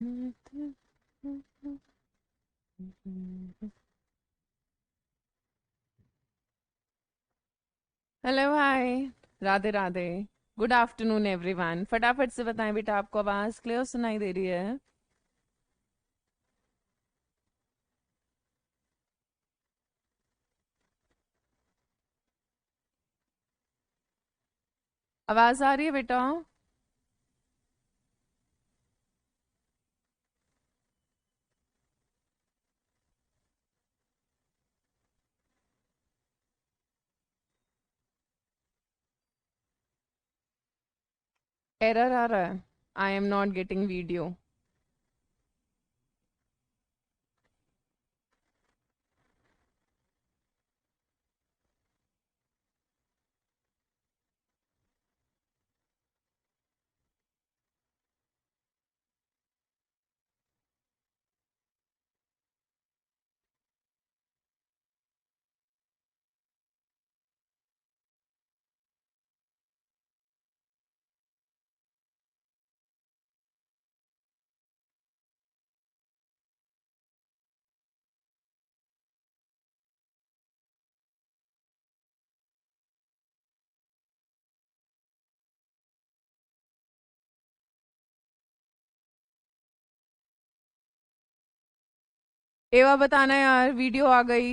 Hello hi. Radhe Radhe. Good afternoon everyone. फटाफट से बताएं बेटा, आपको आवाज क्लियर सुनाई दे रही है? आवाज आ रही है बेटा? एरर आ रहा है। I am not getting video. एवा बताना यार, वीडियो आ गई?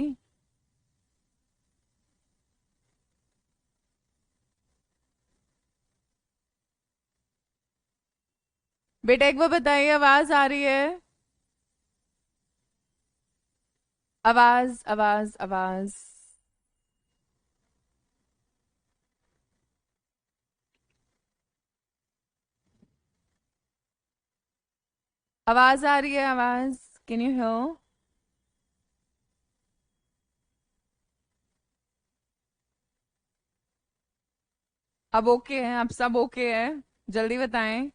बेटा एक बार बताइए, आवाज आ रही है? आवाज आवाज आवाज। आवाज आ रही है? आवाज, कैन यू हियर? अब ओके है? अब सब ओके है? जल्दी बताएं।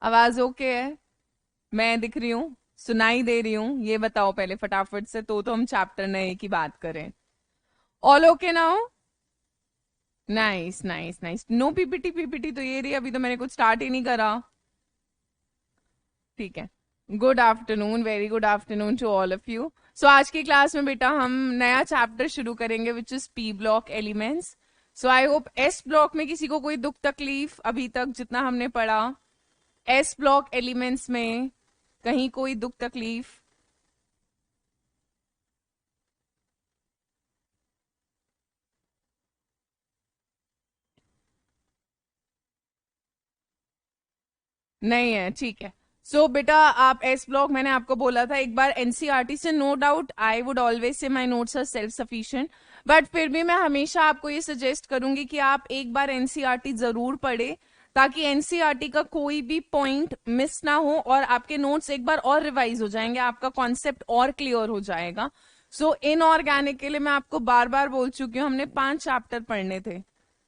आवाज ओके है? मैं दिख रही हूँ, सुनाई दे रही हूँ? ये बताओ पहले फटाफट से, तो हम चैप्टर नए की बात करें। All okay now? Nice nice nice. No PPT? PPT तो ये रही, अभी तो मैंने कुछ स्टार्ट ही नहीं करा। ठीक है। Good afternoon, very good afternoon to all of you. So आज की क्लास में बेटा हम नया चैप्टर शुरू करेंगे which is P block elements. So I hope S block में किसी को कोई दुख तकलीफ अभी तक जितना हमने पढ़ा, एस ब्लॉक एलिमेंट्स में कहीं कोई दुख तकलीफ? नहीं है? ठीक है। सो बेटा आप एस ब्लॉक, मैंने आपको बोला था एक बार एनसीईआरटी से, no doubt I would always say my notes are self sufficient, but फिर भी मैं हमेशा आपको ये सजेस्ट करूंगी कि आप एक बार एनसीईआरटी जरूर पढ़े, ताकि एनसीईआरटी का कोई भी पॉइंट मिस ना हो और आपके नोट्स एक बार और रिवाइज हो जाएंगे, आपका कॉन्सेप्ट और क्लियर हो जाएगा। सो इनऑर्गेनिक के लिए मैं आपको बार बार बोल चुकी हूँ, हमने 5 चैप्टर पढ़ने थे,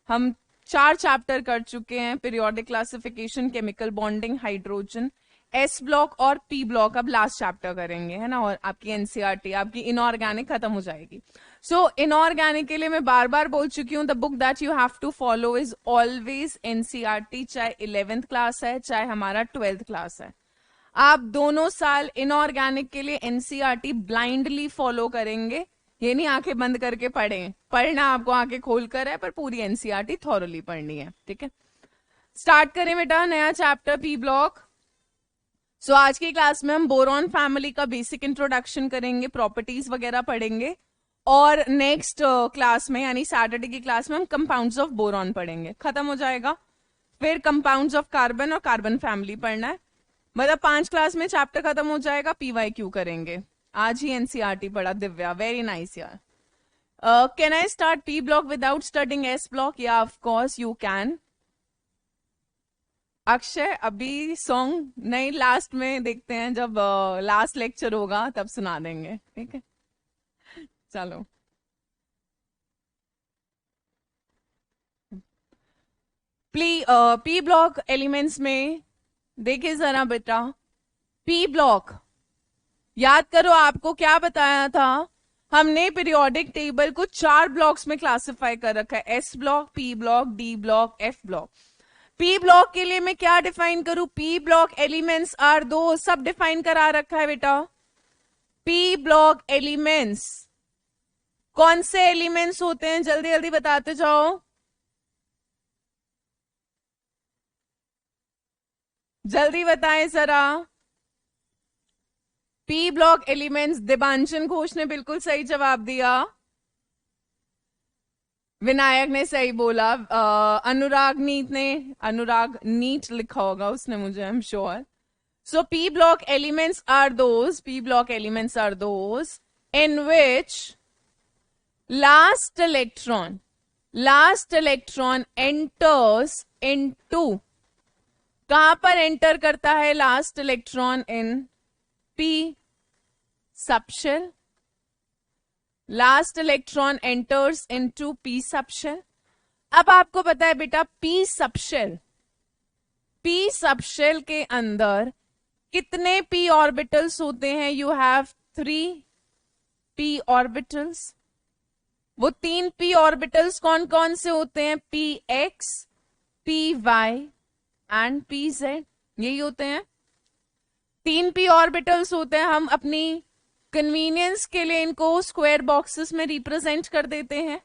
हम 4 चैप्टर कर चुके हैं। Periodic classification, chemical bonding, hydrogen, S block और पी ब्लॉक अब लास्ट चैप्टर करेंगे, है ना? और आपकी एनसीईआरटी, आपकी इनऑर्गेनिक खत्म हो जाएगी। सो इनऑर्गेनिक के लिए मैं बार बार बोल चुकी हूँ, the book that you have to follow is always NCERT, चाहे 11th क्लास है चाहे हमारा 12th क्लास है। आप दोनों साल इनऑर्गेनिक के लिए एनसीईआरटी ब्लाइंडली फॉलो करेंगे, ये नहीं आंखें बंद करके पढ़ें, पढ़ना आपको आंखें खोलकर है, पर पूरी एनसीईआरटी थॉरली पढ़नी है। ठीक है, स्टार्ट करें बेटा नया चैप्टर पी ब्लॉक। सो आज की क्लास में हम बोरॉन फैमिली का बेसिक इंट्रोडक्शन करेंगे, प्रॉपर्टीज वगैरह पढ़ेंगे, और नेक्स्ट क्लास में यानी सैटरडे की क्लास में हम कंपाउंड्स ऑफ बोरॉन पढ़ेंगे, खत्म हो जाएगा। फिर कंपाउंड्स ऑफ कार्बन और कार्बन फैमिली पढ़ना है, मतलब 5 क्लास में चैप्टर खत्म हो जाएगा। पीवाई क्यू करेंगे। आज ही एनसीईआरटी पढ़ा दिव्या, वेरी नाइस यार। Can I start P block without starting S block? या of course you can. Akshay अभी सॉन्ग नहीं, लास्ट में देखते हैं, जब लास्ट लेक्चर होगा तब सुना देंगे, ठीक है? चलो। पी ब्लॉक एलिमेंट्स में देखिए जरा बेटा, पी ब्लॉक याद करो, आपको क्या बताया था? हमने पीरियोडिक टेबल को 4 ब्लॉक्स में क्लासिफाई कर रखा है, S block, P block, D block, F block. P block के लिए मैं क्या डिफाइन करूं? पी ब्लॉक एलिमेंट्स आर दो, सब डिफाइन करा रखा है बेटा। पी ब्लॉक एलिमेंट्स कौन से एलिमेंट्स होते हैं? जल्दी जल्दी बताते जाओ, जल्दी बताएं जरा। पी ब्लॉक एलिमेंट्स, दिबांशन घोष ने बिल्कुल सही जवाब दिया, विनायक ने सही बोला, अनुराग नीट लिखा होगा उसने मुझे, I am sure. So P block elements are those, P block elements are those in which last electron enters into, कहां पर एंटर करता है last electron? In P subshell. Last electron enters into P subshell. अब आपको पता है बेटा P subshell के अंदर कितने पी ऑर्बिटल्स होते हैं? You have 3 P orbitals. वो 3 पी ऑर्बिटल्स कौन कौन से होते हैं? P X, P Y and P Z, यही होते हैं। 3 पी ऑर्बिटल्स होते हैं। हम अपनी कन्वीनियंस के लिए इनको स्क्वायर बॉक्सेस में रिप्रेजेंट कर देते हैं,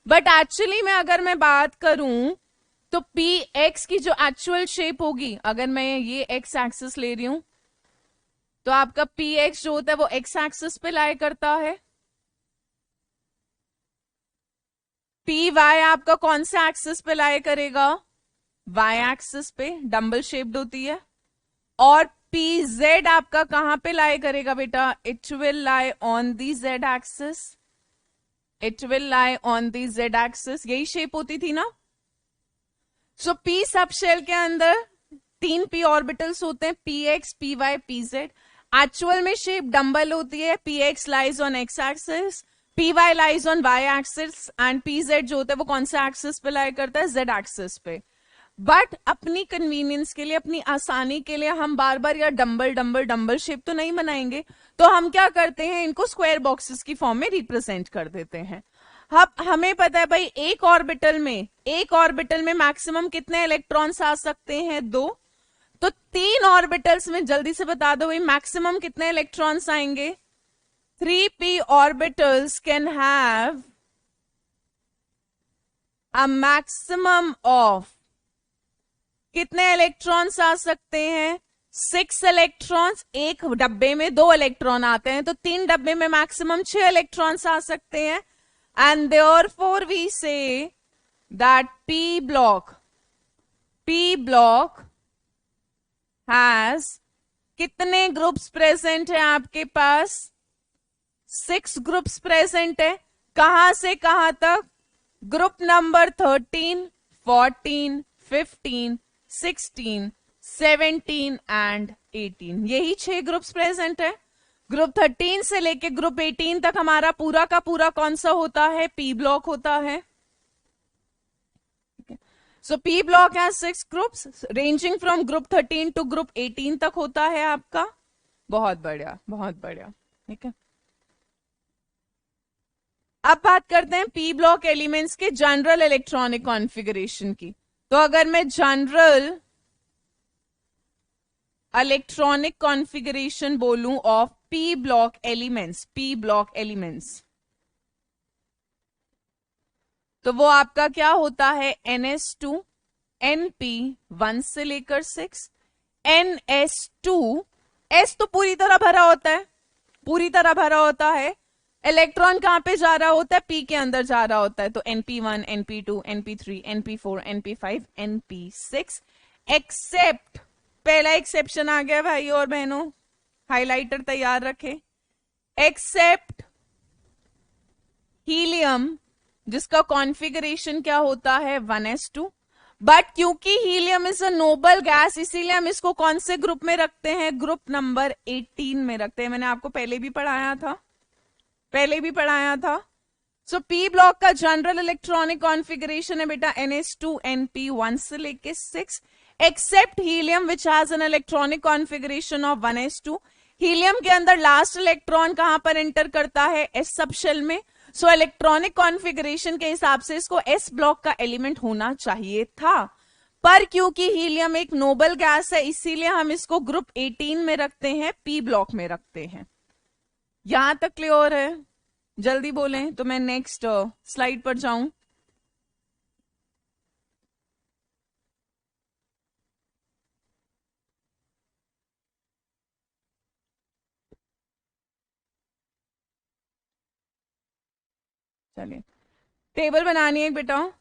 बट एक्चुअली में अगर मैं बात करूं तो पी एक्स की जो एक्चुअल शेप होगी, अगर मैं ये एक्स एक्सिस ले रही हूं तो आपका पी एक्स जो होता है वो एक्स एक्सिस पे लाई करता है। पी वाई आपका कौन से एक्सिस पे लाई करेगा? वाई एक्सिस पे, डम्बल शेप्ड होती है। और पी जेड आपका कहां पे लाई करेगा बेटा? It will lie on the Z axis, it will lie on the Z axis, यही शेप होती थी ना। सो पी सबशेल के अंदर 3 पी ऑर्बिटल्स होते हैं, P X, P Y, P Z. Actual में शेप डम्बल होती है, P X lies on X axis, P Y lies on Y axis and P Z जो होता है वो कौन सा एक्सिस पे लाई करता है? जेड एक्सिस पे। बट अपनी कन्वीनियंस के लिए, अपनी आसानी के लिए हम बार बार या डम्बल शेप तो नहीं बनाएंगे, तो हम क्या करते हैं, इनको स्क्वायर बॉक्सेस की फॉर्म में रिप्रेजेंट कर देते हैं। अब हमें पता है भाई एक ऑर्बिटल में मैक्सिमम कितने इलेक्ट्रॉन्स आ सकते हैं? 2। तो 3 ऑर्बिटल्स में जल्दी से बता दो भाई मैक्सिमम कितने इलेक्ट्रॉन्स आएंगे? 3p orbitals can have a maximum of, कितने इलेक्ट्रॉन्स आ सकते हैं? 6 इलेक्ट्रॉन्स। एक डब्बे में 2 इलेक्ट्रॉन आते हैं, तो 3 डब्बे में मैक्सिमम 6 इलेक्ट्रॉन्स आ सकते हैं। And therefore we say that p block has कितने ग्रुप्स प्रेजेंट है आपके पास? 6 ग्रुप्स प्रेजेंट है। कहां से कहां तक? ग्रुप नंबर 13, 14, 15, 16, 17 एंड 18, यही 6 ग्रुप्स प्रेजेंट है। ग्रुप 13 से लेके ग्रुप 18 तक हमारा पूरा का पूरा कौन सा होता है? पी ब्लॉक होता है। So P block has 6 groups ranging from group 13 to group 18 तक होता है आपका। बहुत बढ़िया, बहुत बढ़िया, ठीक है। अब बात करते हैं पी ब्लॉक एलिमेंट्स के जनरल इलेक्ट्रॉनिक कॉन्फ़िगरेशन की। तो अगर मैं जनरल इलेक्ट्रॉनिक कॉन्फ़िगरेशन बोलूं ऑफ पी ब्लॉक एलिमेंट्स, तो वो आपका क्या होता है? NS2, NP 1 से लेकर 6, NS2, S तो पूरी तरह भरा होता है, इलेक्ट्रॉन कहां पे जा रहा होता है? पी के अंदर जा रहा होता है। तो NP1, NP2, NP3, NP4, NP5, NP6, accept, पहला एक्सेप्शन आ गया भाई और बहनों, हाइलाइटर तैयार रखे, एक्सेप्ट हीलियम, जिसका कॉन्फ़िगरेशन क्या होता है? 1s2। बट क्योंकि helium is a noble gas, इसीलिए हम इसको कौन से ग्रुप में रखते हैं? ग्रुप नंबर 18 में रखते हैं। मैंने आपको पहले भी पढ़ाया था। सो पी ब्लॉक का जनरल इलेक्ट्रॉनिक कॉन्फ़िगरेशन है बेटा NS2, NP 1 से लेके 6, except helium which has an electronic configuration of 1s2, helium के अंदर लास्ट इलेक्ट्रॉन कहां पर एंटर करता है? एस सब शेल में। सो इलेक्ट्रॉनिक कॉन्फ़िगरेशन के हिसाब से इसको एस ब्लॉक का एलिमेंट होना चाहिए था, पर क्योंकि हीलियम एक नोबल गैस है इसीलिए हम इसको ग्रुप 18 में रखते हैं, पी ब्लॉक में रखते हैं। यहां तक क्लियर है? जल्दी बोलें तो मैं नेक्स्ट स्लाइड पर जाऊं। चलिए, टेबल बनानी है बेटा।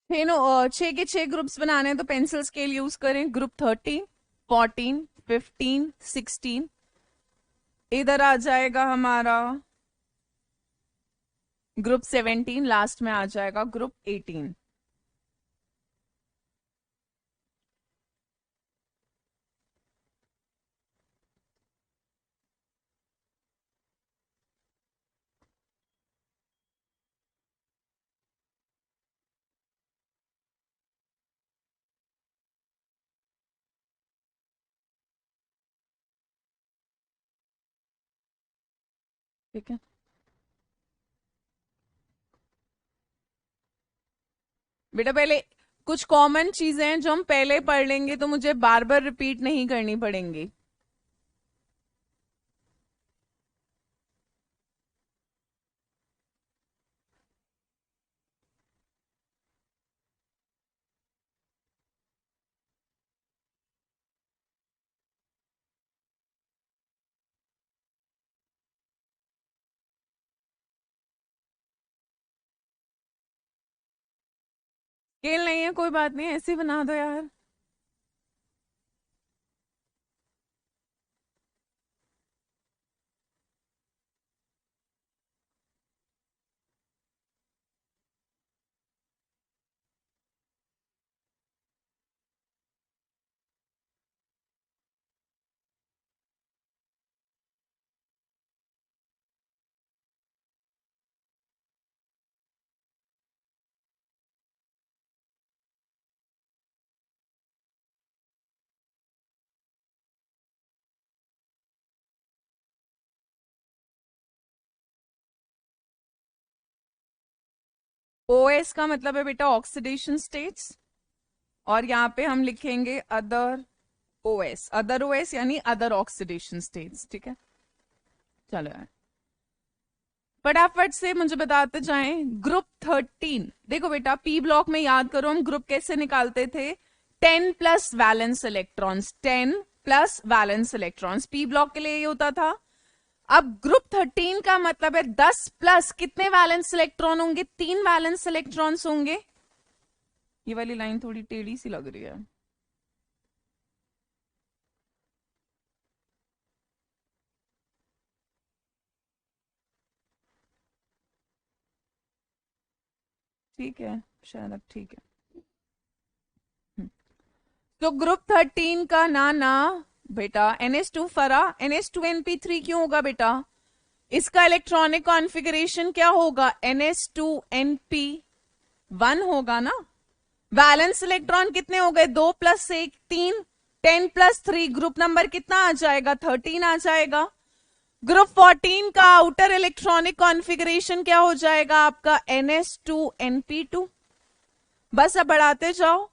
छह के छह ग्रुप्स बनाने हैं तो पेंसिल स्केल यूज करें। ग्रुप 13, 14, 15, 16। इधर आ जाएगा हमारा ग्रुप 17, लास्ट में आ जाएगा ग्रुप 18। ठीक है बेटा, पहले कुछ कॉमन चीजें हैं जो हम पहले पढ़ लेंगे तो मुझे बार बार रिपीट नहीं करनी पड़ेंगी। स्केल नहीं है कोई बात नहीं, ऐसे ही बना दो यार। ओएस का मतलब है बेटा ऑक्सीडेशन स्टेट्स, और यहाँ पे हम लिखेंगे अदर ओएस। अदर ओएस यानी अदर ऑक्सीडेशन स्टेट्स। ठीक है, चलो यार फटाफट से मुझे बताते जाएं। ग्रुप 13, देखो बेटा पी ब्लॉक में याद करो हम ग्रुप कैसे निकालते थे? 10 plus valence electrons, 10 plus valence electrons P block के लिए ये होता था। अब ग्रुप 13 का मतलब है 10 प्लस कितने वैलेंस इलेक्ट्रॉन होंगे? 3 वैलेंस इलेक्ट्रॉन्स होंगे। ये वाली लाइन थोड़ी टेढ़ी सी लग रही है। ठीक है, शायद अब ठीक है। तो ग्रुप 13 का ना बेटा NH2 फरा, NH2NP3 क्यों होगा बेटा? इसका इलेक्ट्रॉनिक कॉन्फ़िगरेशन क्या होगा? NH2NP1 होगा ना। वैलेंस इलेक्ट्रॉन कितने हो गए? 2 प्लस 1 3, 10 प्लस 3 ग्रुप नंबर कितना आ जाएगा? 13 आ जाएगा। ग्रुप 14 का आउटर इलेक्ट्रॉनिक कॉन्फ़िगरेशन क्या हो जाएगा आपका? NH2NP2। बस अब बढ़ाते जाओ।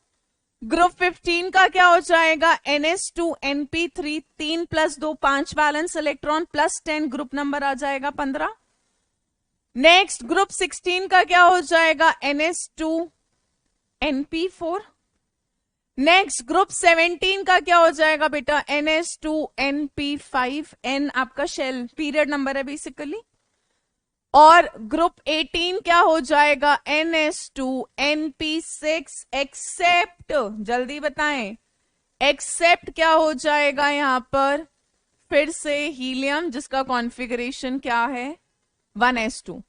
ग्रुप 15 का क्या हो जाएगा? NH2NP3, 3 plus 2 5 valence electron plus 10 group number आ जाएगा 15। नेक्स्ट ग्रुप 16 का क्या हो जाएगा? NH2NP4। नेक्स्ट ग्रुप 17 का क्या हो जाएगा बेटा? NH2NP5। N आपका शेल पीरियड नंबर है बेसिकली। और ग्रुप 18 क्या हो जाएगा, NS2 NP6 एक्सेप्ट, जल्दी बताएं, एक्सेप्ट क्या हो जाएगा यहां पर, फिर से हीलियम जिसका कॉन्फ़िगरेशन क्या है 1s2,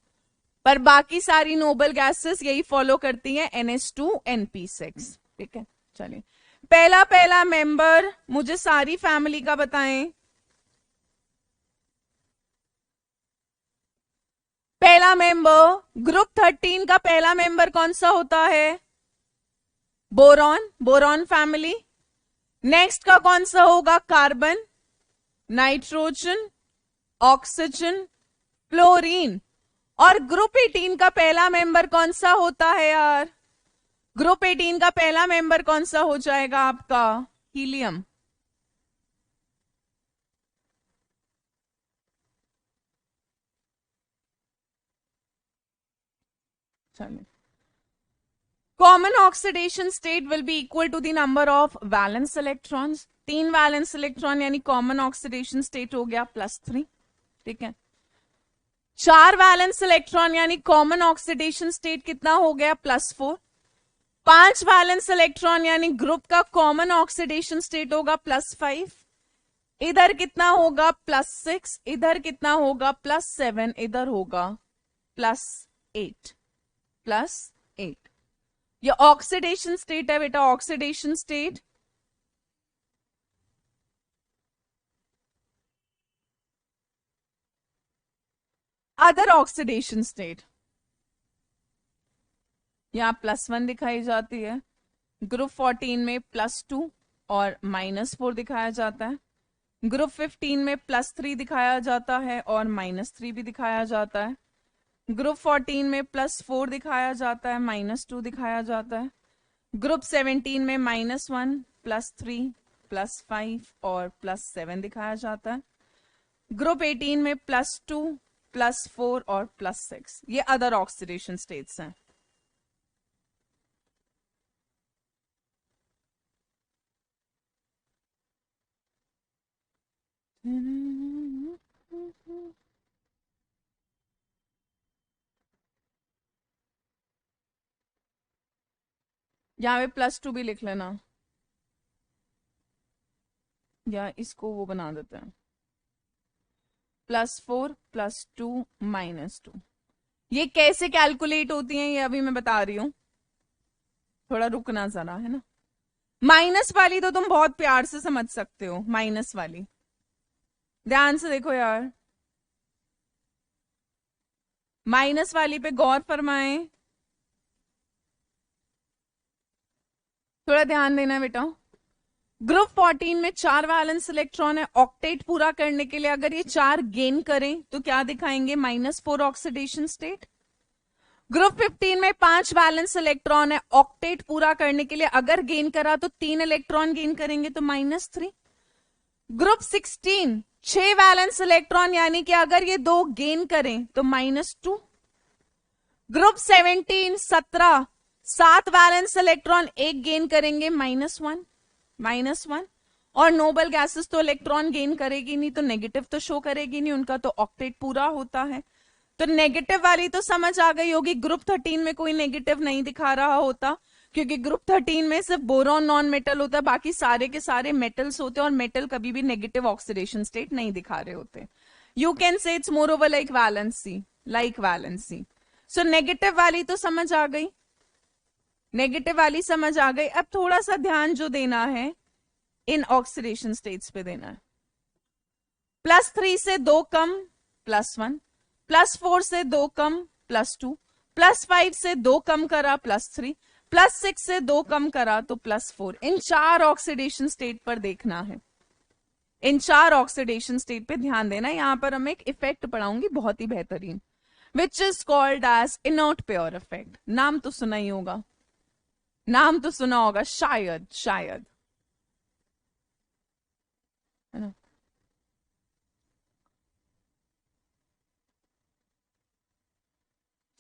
पर बाकी सारी नोबल गैसेस यही फॉलो करती हैं NS2 NP6। ठीक है, चलिए पहला पहला मेंबर मुझे सारी फैमिली का बताएं। पहला मेंबर ग्रुप 13 का पहला मेंबर कौन सा होता है, बोरॉन, बोरॉन फैमिली। नेक्स्ट का कौन सा होगा, कार्बन, नाइट्रोजन, ऑक्सीजन, फ्लोरीन। और ग्रुप 18 का पहला मेंबर कौन सा होता है यार, ग्रुप 18 का पहला मेंबर कौन सा हो जाएगा आपका, हीलियम। चलिए, common oxidation state will be equal to the number of valence electrons. 3 valence electron यानी कॉमन ऑक्सीडेशन स्टेट हो गया +3। ठीक है, 4 वैलेंस इलेक्ट्रॉन यानी कॉमन ऑक्सीडेशन स्टेट कितना हो गया, +4। 5 वैलेंस इलेक्ट्रॉन यानी ग्रुप का कॉमन ऑक्सीडेशन स्टेट होगा +5। इधर कितना होगा, +6, इधर कितना होगा, +7, इधर होगा +8, +8। ये ऑक्सीडेशन स्टेट है बेटा, oxidation state. Other oxidation state यहां +1 दिखाई जाती है, ग्रुप 14 में +2 और -4 दिखाया जाता है, ग्रुप 15 में +3 दिखाया जाता है और -3 भी दिखाया जाता है, ग्रुप 14 में +4 दिखाया जाता है, -2 दिखाया जाता है, ग्रुप 17 में -1, +3, +5 और +7 दिखाया जाता है, ग्रुप 18 में +2, +4 और +6। ये अदर ऑक्सीडेशन स्टेट्स हैं। यहाँ पे +2 भी लिख लेना, या इसको वो बना देते हैं +4, +2, -2। ये कैसे कैलकुलेट होती हैं ये अभी मैं बता रही हूं, थोड़ा रुकना जरा, है ना। माइनस वाली तो तुम बहुत प्यार से समझ सकते हो, माइनस वाली ध्यान से देखो यार, माइनस वाली पे गौर फरमाएं, थोड़ा ध्यान देना बेटा। ग्रुप 14 में 4 वैलेंस इलेक्ट्रॉन है, ऑक्टेट पूरा करने के लिए अगर ये 4 गेन करें तो क्या दिखाएंगे, -4 ऑक्सीडेशन स्टेट। ग्रुप 15 में 5 वैलेंस इलेक्ट्रॉन है, ऑक्टेट पूरा करने के लिए अगर गेन करा तो 3 इलेक्ट्रॉन गेन करेंगे तो -3। ग्रुप 16 6 वैलेंस इलेक्ट्रॉन यानी कि अगर ये 2 गेन करें तो -2। ग्रुप 17 17 7 वैलेंस इलेक्ट्रॉन एक गेन करेंगे, -1, -1। और नोबल गैसेस तो इलेक्ट्रॉन गेन करेगी नहीं तो नेगेटिव तो शो करेगी नहीं, उनका तो ऑक्टेट पूरा होता है। तो नेगेटिव वाली तो समझ आ गई होगी, ग्रुप 13 में कोई नेगेटिव नहीं दिखा रहा होता क्योंकि ग्रुप 13 में सिर्फ बोरॉन नॉन मेटल होता है, बाकी सारे के सारे मेटल्स होते हैं और मेटल कभी भी नेगेटिव ऑक्सीडेशन स्टेट नहीं दिखा रहे होते। You can say it's more over like valency, like valency. So negative वाली तो समझ आ गई, नेगेटिव वाली समझ आ गई। अब थोड़ा सा ध्यान जो देना है इन ऑक्सीडेशन स्टेट्स पे देना है। +3 से 2 कम, +1, +4 से 2 कम, +2, +5 से 2 कम करा, +3, +6 से 2 कम करा तो +4। इन 4 ऑक्सीडेशन स्टेट पर देखना है, इन 4 ऑक्सीडेशन स्टेट पे ध्यान देना। यहां पर हम एक इफेक्ट पढ़ाऊंगी बहुत ही बेहतरीन, which is called as inert pair effect. नाम तो सुना ही होगा, नाम तो सुना होगा शायद, शायद, है ना।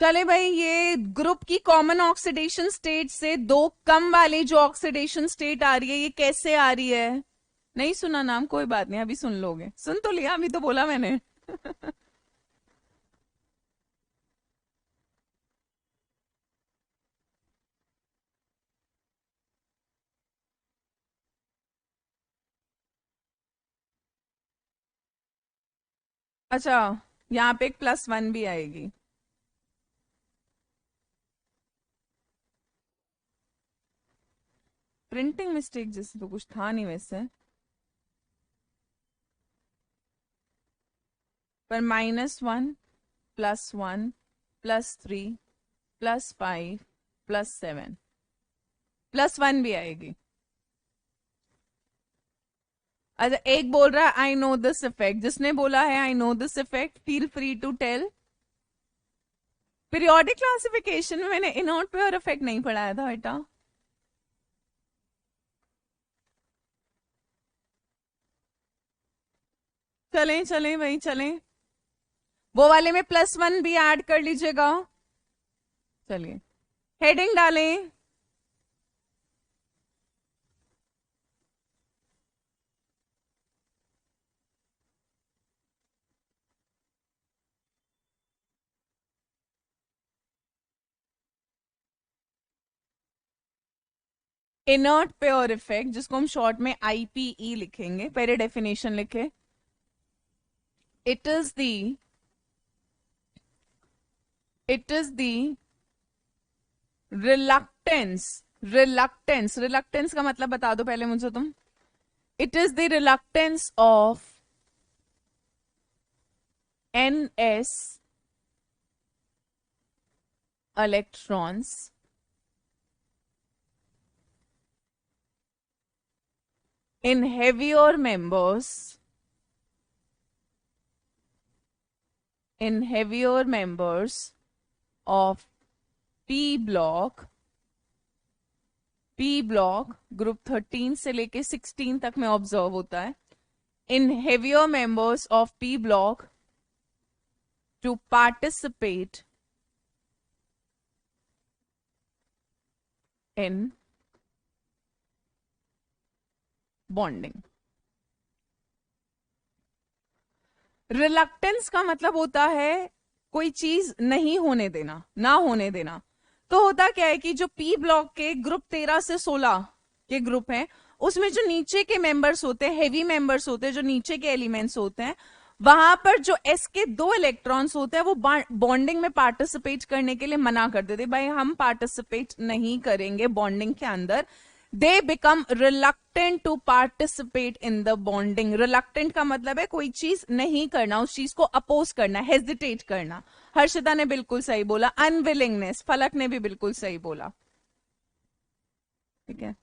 चले भाई, ये ग्रुप की कॉमन ऑक्सीडेशन स्टेट से 2 कम वाली जो ऑक्सीडेशन स्टेट आ रही है ये कैसे आ रही है, नहीं सुना नाम, कोई बात नहीं, अभी सुन लोगे, सुन तो लिया, अभी तो बोला मैंने। अच्छा, यहाँ पे एक +1 भी आएगी। प्रिंटिंग मिस्टेक जैसे तो कुछ था नहीं वैसे, पर -1 +1 +3 +5 +7 +1 भी आएगी। अच्छा, एक बोल रहा है आई नो दिस इफेक्ट। जिसने बोला है I know this effect, feel free to tell. Periodic classification में मैंने इनॉट पे और इफेक्ट नहीं पढ़ाया था बेटा। चलें चलें भाई चलें, वो वाले में +1 भी ऐड कर लीजिएगा। चलिए, हेडिंग डालें। इनर्ट प्योर इफेक्ट, जिसको हम शॉर्ट में IPE लिखेंगे, पहले डेफिनेशन लिखे। It is the it is the reluctance, reluctance का मतलब बता दो पहले मुझे तुम। It is the reluctance of NS electrons in heavier members, of P block, group 13 से लेके 16 तक में ऑब्जर्व होता है। इन heavier members of P block to participate in bonding। Reluctance का मतलब होता है कोई चीज नहीं होने देना, ना होने देना। तो होता क्या है कि जो पी ब्लॉक के ग्रुप 13 से 16 के ग्रुप हैं, उसमें जो नीचे के मेंबर्स होते हैं, हेवी मेंबर्स होते हैं, जो नीचे के एलिमेंट्स होते हैं, वहां पर जो एस के 2 इलेक्ट्रॉन्स होते हैं वो बॉन्डिंग में पार्टिसिपेट करने के लिए मना कर देते, भाई हम पार्टिसिपेट नहीं करेंगे बॉन्डिंग के अंदर। They become reluctant to participate in the bonding. Reluctant का मतलब है कोई चीज नहीं करना, उस चीज को अपोज करना, हेजिटेट करना। हर्षिता ने बिल्कुल सही बोला। अनविलिंगनेस, फलक ने भी बिल्कुल सही बोला। ठीक है,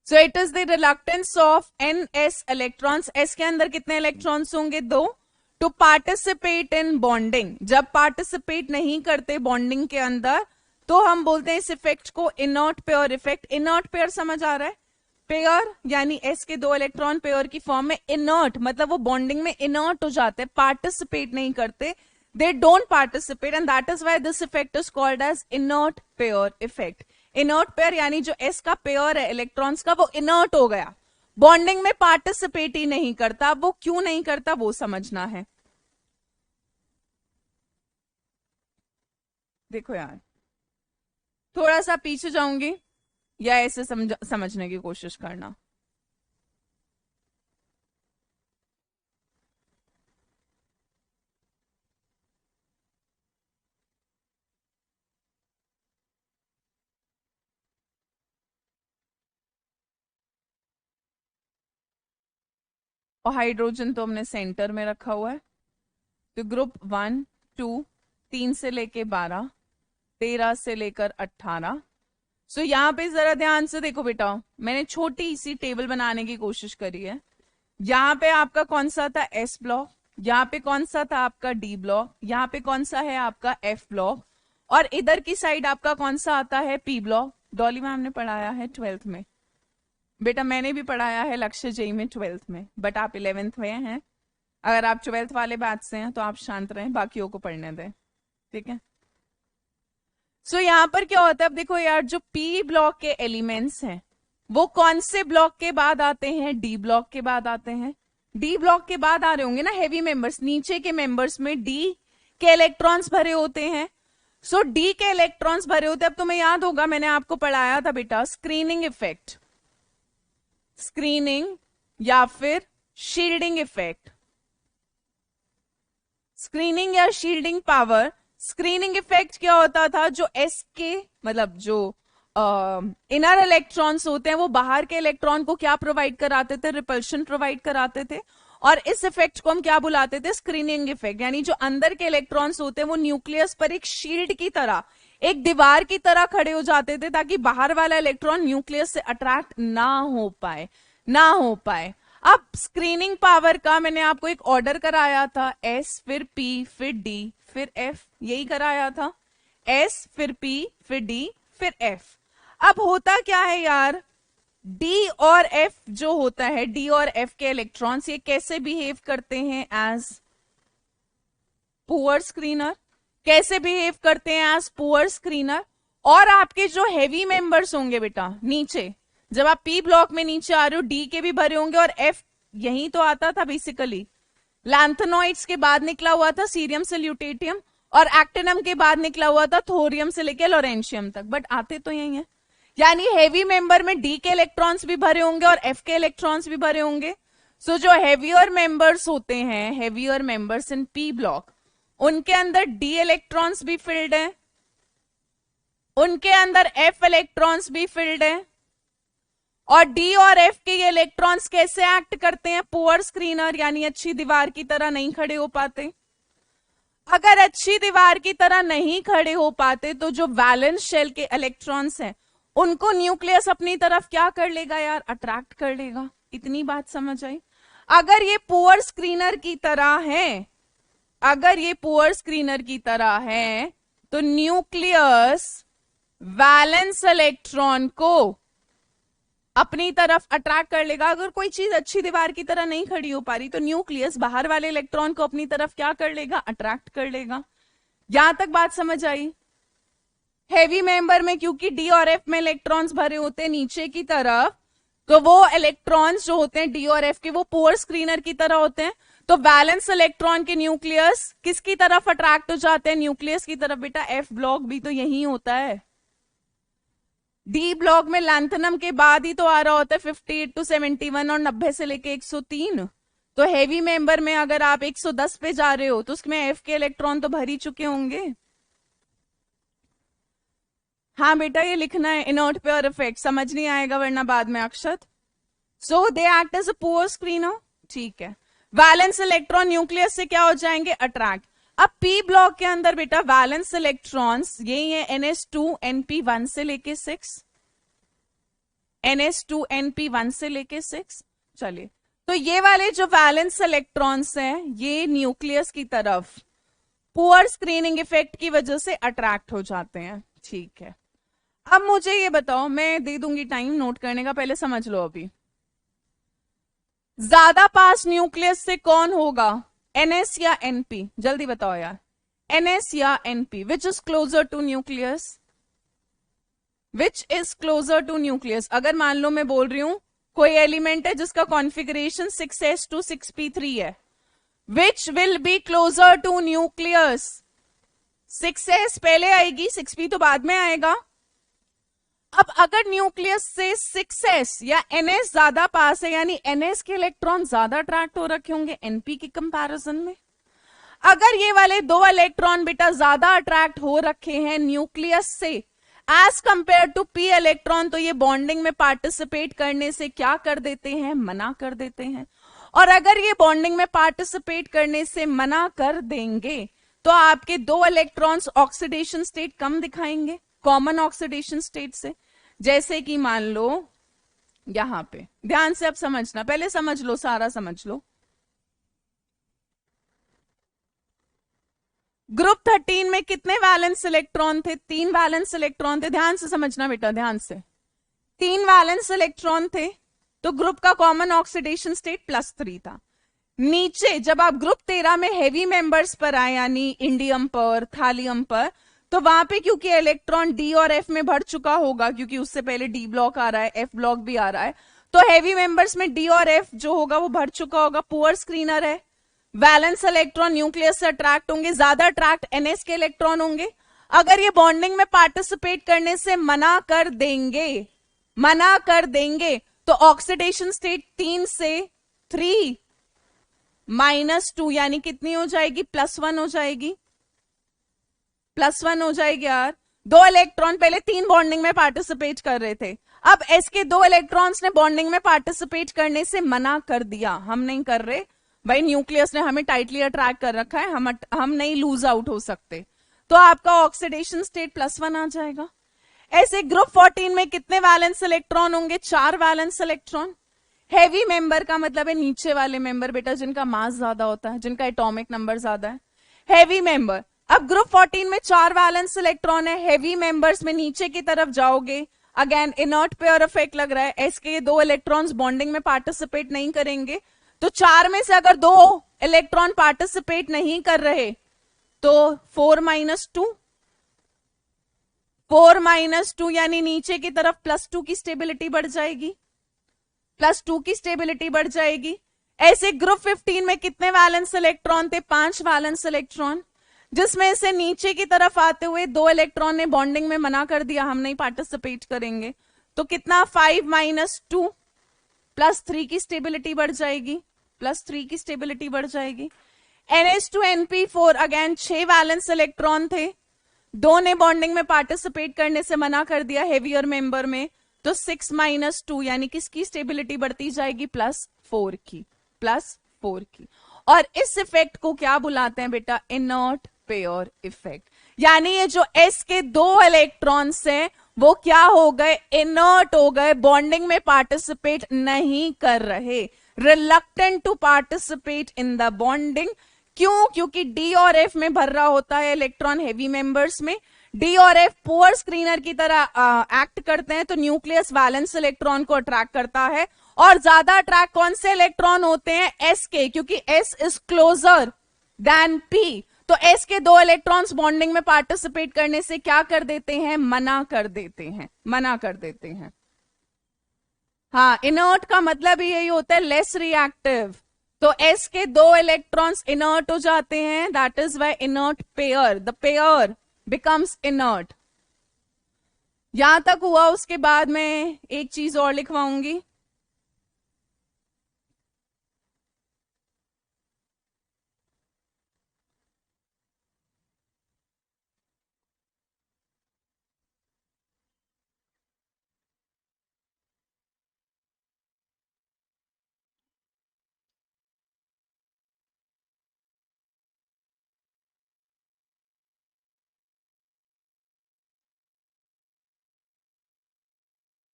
so it is the reluctance of NS electrons, S के अंदर कितने इलेक्ट्रॉन्स होंगे? 2। टू पार्टिसिपेट इन बॉन्डिंग, जब पार्टिसिपेट नहीं करते बॉन्डिंग के अंदर तो हम बोलते हैं इस इफेक्ट को inert pair effect. Inert pair समझ आ रहा है? पेयर यानी S के 2 इलेक्ट्रॉन पेयर की फॉर्म में, इनर्ट मतलब वो बॉन्डिंग में इनर्ट हो जाते हैं, पार्टिसिपेट नहीं करते, they don't participate, and that is why this effect is called as inert pair effect. Inert pair यानी जो S का पेयर है इलेक्ट्रॉन्स का, वो इनर्ट हो गया, बॉन्डिंग में पार्टिसिपेट ही नहीं करता। वो क्यों नहीं करता वो समझना है। देखो यार, थोड़ा सा पीछे जाऊंगी या ऐसे समझने की कोशिश करना। और हाइड्रोजन तो हमने सेंटर में रखा हुआ है, तो ग्रुप 1 2 3 से लेके 12, 13 से लेकर 18। सो यहाँ पे जरा ध्यान से देखो बेटा, मैंने छोटी सी टेबल बनाने की कोशिश करी है। यहाँ पे आपका कौन सा था? S block. यहाँ पे कौन सा था आपका D ब्लॉक। यहाँ पे कौन सा है आपका F ब्लॉक। और इधर की साइड आपका कौन सा आता है? P block. डॉली मैम ने पढ़ाया है 12th में बेटा, मैंने भी पढ़ाया है लक्ष्य JEE में 12th में, बट आप 11th में हैं। अगर आप 12th वाले बैच से हैं तो आप शांत रहें, बाकियों को पढ़ने दें, ठीक है। सो यहाँ पर क्या होता है, अब देखो यार, जो P ब्लॉक के एलिमेंट्स हैं वो कौन से ब्लॉक के बाद आते हैं? D ब्लॉक के बाद आते हैं। D ब्लॉक के बाद आ रहे होंगे ना हेवी मेंबर्स, नीचे के मेंबर्स में D के इलेक्ट्रॉन्स भरे होते हैं। सो D के इलेक्ट्रॉन्स भरे होते हैं। अब तुम्हें याद होगा मैंने आपको पढ़ाया था बेटा स्क्रीनिंग इफेक्ट, स्क्रीनिंग या फिर शील्डिंग इफेक्ट। स्क्रीनिंग या शील्डिंग पावर, स्क्रीनिंग इफेक्ट क्या होता था, जो एस के मतलब जो इनर इलेक्ट्रॉन्स होते हैं वो बाहर के इलेक्ट्रॉन को क्या प्रोवाइड कराते थे, रिपल्शन प्रोवाइड कराते थे। और इस इफेक्ट को हम क्या बुलाते थे, स्क्रीनिंग इफेक्ट। यानी जो अंदर के इलेक्ट्रॉन्स होते हैं वो न्यूक्लियस पर एक शील्ड की तरह, एक दीवार की तरह खड़े हो जाते थे ताकि बाहर वाला इलेक्ट्रॉन न्यूक्लियस से अट्रैक्ट ना हो पाए। अब स्क्रीनिंग पावर का मैंने आपको एक ऑर्डर कराया था, एस फिर पी फिर डी फिर एफ, यही कराया था, एस फिर पी फिर डी फिर एफ। अब होता क्या है यार, डी और एफ जो होता है, डी और एफ के इलेक्ट्रॉन्स ये कैसे बिहेव करते हैं एज पुअर स्क्रीनर, कैसे बिहेव करते हैं एज पुअर स्क्रीनर। और आपके जो हैवी मेंबर्स होंगे बेटा नीचे, जब आप पी ब्लॉक में नीचे आ रहे हो, डी के भी भरे होंगे और एफ यही तो आता था बेसिकली। लैंथेनॉइड्स के बाद निकला हुआ था सीरियम से ल्यूटेटियम, और एक्टिनम के बाद निकला हुआ था थोरियम से लेकर लॉरेंशियम तक, बट आते तो यही है। यानी हेवी मेंबर में डी के इलेक्ट्रॉन्स भी भरे होंगे और एफ के इलेक्ट्रॉन्स भी भरे होंगे। सो जो हेवियर मेंबर्स होते हैं, heavier members in P block, उनके अंदर डी इलेक्ट्रॉन्स भी फिल्ड है, उनके अंदर एफ इलेक्ट्रॉन्स भी फिल्ड है। और डी और एफ के ये इलेक्ट्रॉन्स कैसे एक्ट करते हैं, पुअर स्क्रीनर, यानी अच्छी दीवार की तरह नहीं खड़े हो पाते। अगर अच्छी दीवार की तरह नहीं खड़े हो पाते तो जो वैलेंस शेल के इलेक्ट्रॉन्स हैं उनको न्यूक्लियस अपनी तरफ क्या कर लेगा यार, अट्रैक्ट कर लेगा। इतनी बात समझ आई। अगर ये पुअर स्क्रीनर की तरह है, अगर ये पुअर स्क्रीनर की तरह है तो न्यूक्लियस वैलेंस इलेक्ट्रॉन को अपनी तरफ अट्रैक्ट कर लेगा। अगर कोई चीज अच्छी दीवार की तरह नहीं खड़ी हो पा रही तो न्यूक्लियस बाहर वाले इलेक्ट्रॉन को अपनी तरफ क्या कर लेगा, अट्रैक्ट कर लेगा। यहां तक बात समझ आई। हेवी मेंबर में क्योंकि डी और एफ में इलेक्ट्रॉन्स भरे होते हैं नीचे की तरफ, तो वो इलेक्ट्रॉन्स जो होते हैं डी और एफ के वो पुअर स्क्रीनर की तरह होते हैं। तो बैलेंस इलेक्ट्रॉन के न्यूक्लियस किसकी तरफ अट्रैक्ट हो जाते हैं, न्यूक्लियस की तरफ। बेटा एफ ब्लॉक भी तो यही होता है। डी ब्लॉक में लैंथेनम के बाद ही तो आ रहा होता है 58 to 71 और 90 से लेके 103। तो हेवी मेंबर में अगर आप 110 पे जा रहे हो तो उसमें एफ के इलेक्ट्रॉन तो भर ही चुके होंगे। हाँ बेटा ये लिखना है, इनर्ट पेयर इफेक्ट, समझ नहीं आएगा वरना बाद में Akshat. So they act as a poor screener, ठीक है। वैलेंस इलेक्ट्रॉन न्यूक्लियस से क्या हो जाएंगे, अट्रैक्ट। अब पी ब्लॉक के अंदर बेटा वैलेंस इलेक्ट्रॉन्स यही है, NS2 NP1 से लेके 6, NS2 NP1 से लेके 6। चलिए तो ये वाले जो वैलेंस इलेक्ट्रॉन्स हैं ये न्यूक्लियस की तरफ पुअर स्क्रीनिंग इफेक्ट की वजह से अट्रैक्ट हो जाते हैं, ठीक है। अब मुझे ये बताओ, मैं दे दूंगी टाइम नोट करने का, पहले समझ लो। अभी ज्यादा पास न्यूक्लियस से कौन होगा, NS या NP, जल्दी बताओ यार, NS या NP, which is closer to nucleus, which is closer to nucleus. अगर मान लो मैं बोल रही हूं कोई एलिमेंट है जिसका कॉन्फ़िगरेशन 6s to 6p3 है, which will be closer to nucleus. 6s पहले आएगी, 6p तो बाद में आएगा। अब अगर न्यूक्लियस से 6s या NS ज्यादा पास है, यानी NS के इलेक्ट्रॉन ज्यादा अट्रैक्ट हो रखे होंगे NP के कंपैरिजन में। अगर ये वाले दो इलेक्ट्रॉन बेटा ज्यादा अट्रैक्ट हो रखे हैं न्यूक्लियस से as compare to p electron, तो ये बॉन्डिंग में पार्टिसिपेट करने से क्या कर देते हैं, मना कर देते हैं। और अगर ये बॉन्डिंग में पार्टिसिपेट करने से मना कर देंगे तो आपके दो इलेक्ट्रॉन्स ऑक्सीडेशन स्टेट कम दिखाएंगे कॉमन ऑक्सीडेशन स्टेट से। जैसे कि मान लो यहां पे, ध्यान से अब समझना, पहले समझ लो, सारा समझ लो। ग्रुप 13 में कितने वैलेंस इलेक्ट्रॉन थे, 3 वैलेंस इलेक्ट्रॉन थे। ध्यान से समझना बेटा, ध्यान से, 3 वैलेंस इलेक्ट्रॉन थे, तो ग्रुप का कॉमन ऑक्सीडेशन स्टेट +3 था। नीचे जब आप ग्रुप 13 में हेवी मेंबर्स पर आए, यानी इंडियम पर, थालियम पर, तो वहां पे क्योंकि इलेक्ट्रॉन डी और एफ में भर चुका होगा, क्योंकि उससे पहले डी ब्लॉक आ रहा है, एफ ब्लॉक भी आ रहा है, तो हेवी मेंबर्स में डी और एफ जो होगा वो भर चुका होगा, पुअर स्क्रीनर है। वैलेंस इलेक्ट्रॉन न्यूक्लियस से अट्रैक्ट होंगे, ज्यादा अट्रैक्ट NS के इलेक्ट्रॉन होंगे। अगर ये बॉन्डिंग में पार्टिसिपेट करने से मना कर देंगे तो ऑक्सीडेशन स्टेट 3 से 3 -2 यानी कितनी हो जाएगी, +1 हो जाएगी, +1 हो जाएगी यार। 2 इलेक्ट्रॉन पहले 3 बॉन्डिंग में पार्टिसिपेट कर रहे थे, अब एस के 2 इलेक्ट्रॉन्स ने बॉन्डिंग में पार्टिसिपेट करने से मना कर दिया, हम नहीं कर रहे भाई, न्यूक्लियस ने हमें टाइटली अट्रैक्ट कर रखा है, हम नहीं लूज आउट हो सकते, तो आपका ऑक्सीडेशन स्टेट +1 आ जाएगा। ऐसे ग्रुप 14 में कितने वैलेंस इलेक्ट्रॉन होंगे, 4 वैलेंस इलेक्ट्रॉन। हैवी मेंबर का मतलब है नीचे वाले मेंबर बेटा, जिनका मास ज्यादा होता है, जिनका एटॉमिक नंबर ज्यादा है, हैवी मेंबर। अब ग्रुप 14 में 4 वैलेंस इलेक्ट्रॉन है, हैवी मेंबर्स में नीचे की तरफ जाओगे, अगेन इनर्ट पेयर इफेक्ट लग रहा है, एस के 2 इलेक्ट्रॉन्स बॉन्डिंग में पार्टिसिपेट नहीं करेंगे, तो 4 में से अगर 2 इलेक्ट्रॉन पार्टिसिपेट नहीं कर रहे तो 4 माइनस टू यानी नीचे की तरफ +2 की स्टेबिलिटी बढ़ जाएगी, +2 की स्टेबिलिटी बढ़ जाएगी। ऐसे ग्रुप 15 में कितने वैलेंस इलेक्ट्रॉन थे, 5 वैलेंस इलेक्ट्रॉन, जिसमें से नीचे की तरफ आते हुए 2 इलेक्ट्रॉन ने बॉन्डिंग में मना कर दिया, हम नहीं पार्टिसिपेट करेंगे, तो कितना 5 - 2 +3 की स्टेबिलिटी बढ़ जाएगी, +3 की स्टेबिलिटी बढ़ जाएगी। NH2NP4 अगेन 6 वैलेंस इलेक्ट्रॉन थे, 2 ने बॉन्डिंग में पार्टिसिपेट करने से मना कर दिया हेवियर मेंबर में, तो 6 - 2 यानी किसकी स्टेबिलिटी बढ़ती जाएगी, +4 की, +4 की। और इस इफेक्ट को क्या बुलाते हैं बेटा, इनर्ट पेयर इफेक्ट, यानी ये जो एस के 2 इलेक्ट्रॉन्स हैं वो क्या हो गए, इनर्ट हो गए, बॉन्डिंग में पार्टिसिपेट नहीं कर रहे, reluctant to participate in the bonding. क्यों, क्योंकि डी और एफ में भर रहा होता है इलेक्ट्रॉन हेवी मेंबर्स में, डी और एफ पुअर स्क्रीनर की तरह एक्ट करते हैं, तो न्यूक्लियस वैलेंस इलेक्ट्रॉन को अट्रैक्ट करता है, और ज्यादा अट्रैक्ट कौन से इलेक्ट्रॉन होते हैं, एस के, क्योंकि S is closure then P, तो एस के 2 इलेक्ट्रॉन्स बॉन्डिंग में पार्टिसिपेट करने से क्या कर देते हैं, मना कर देते हैं, मना कर देते हैं। हाँ, इनर्ट का मतलब ही यही होता है, लेस रिएक्टिव, तो एस के 2 इलेक्ट्रॉन्स इनर्ट हो जाते हैं, that is why inert pair, the pair becomes inert. यहां तक हुआ, उसके बाद में एक चीज और लिखवाऊंगी,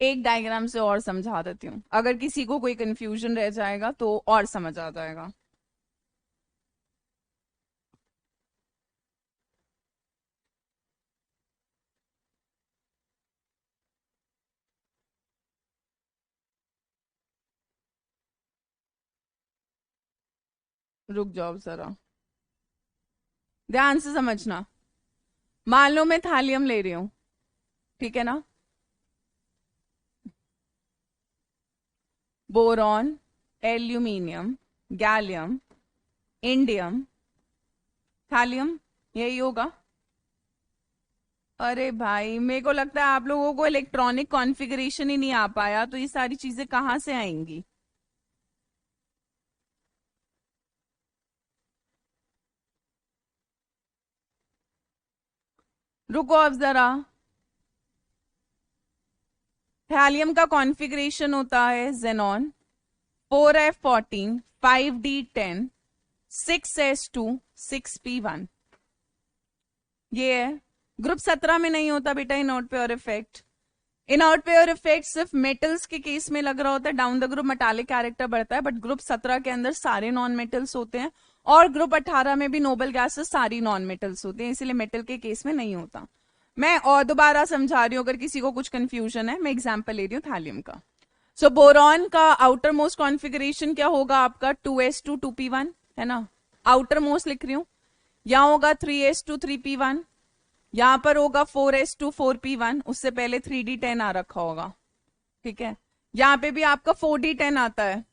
एक डायग्राम से और समझा देती हूँ, अगर किसी को कोई कंफ्यूजन रह जाएगा तो और समझ आ जाएगा। रुक जाओ जरा, ध्यान से समझना। मान लो मैं थालियम ले रही हूं, ठीक है ना, boron, aluminium, gallium, indium, thallium, यही होगा। अरे भाई, मेरे को लगता है आप लोगों को इलेक्ट्रॉनिक कॉन्फ़िगरेशन ही नहीं आ पाया, तो ये सारी चीजें कहां से आएंगी। रुको अब जरा, थैलियम का कॉन्फ़िगरेशन होता है xenon 4f14 5d10 6s2 6p1, ये है। ग्रुप 17 में नहीं होता बेटा inert pair effect, inert pair effect सिर्फ मेटल्स के केस में लग रहा होता है, down the group metallic character बढ़ता है, बट ग्रुप 17 के अंदर सारे नॉन मेटल्स होते हैं, और ग्रुप 18 में भी नोबल गैसेस सारी नॉन मेटल्स होते हैं, इसलिए मेटल के केस में नहीं होता। मैं और दोबारा समझा रही हूँ, अगर किसी को कुछ कंफ्यूजन है, मैं एग्जाम्पल ले रही हूँ थैलियम का। सो बोरॉन का आउटर मोस्ट कॉन्फिगरेशन क्या होगा आपका, 2s2 2p1 है ना, आउटर मोस्ट लिख रही हूं, यहां होगा 3s2 3p1, यहां पर होगा 4s2 4p1, उससे पहले 3d10 आ रखा होगा, ठीक है, यहां पे भी आपका 4d10 आता है।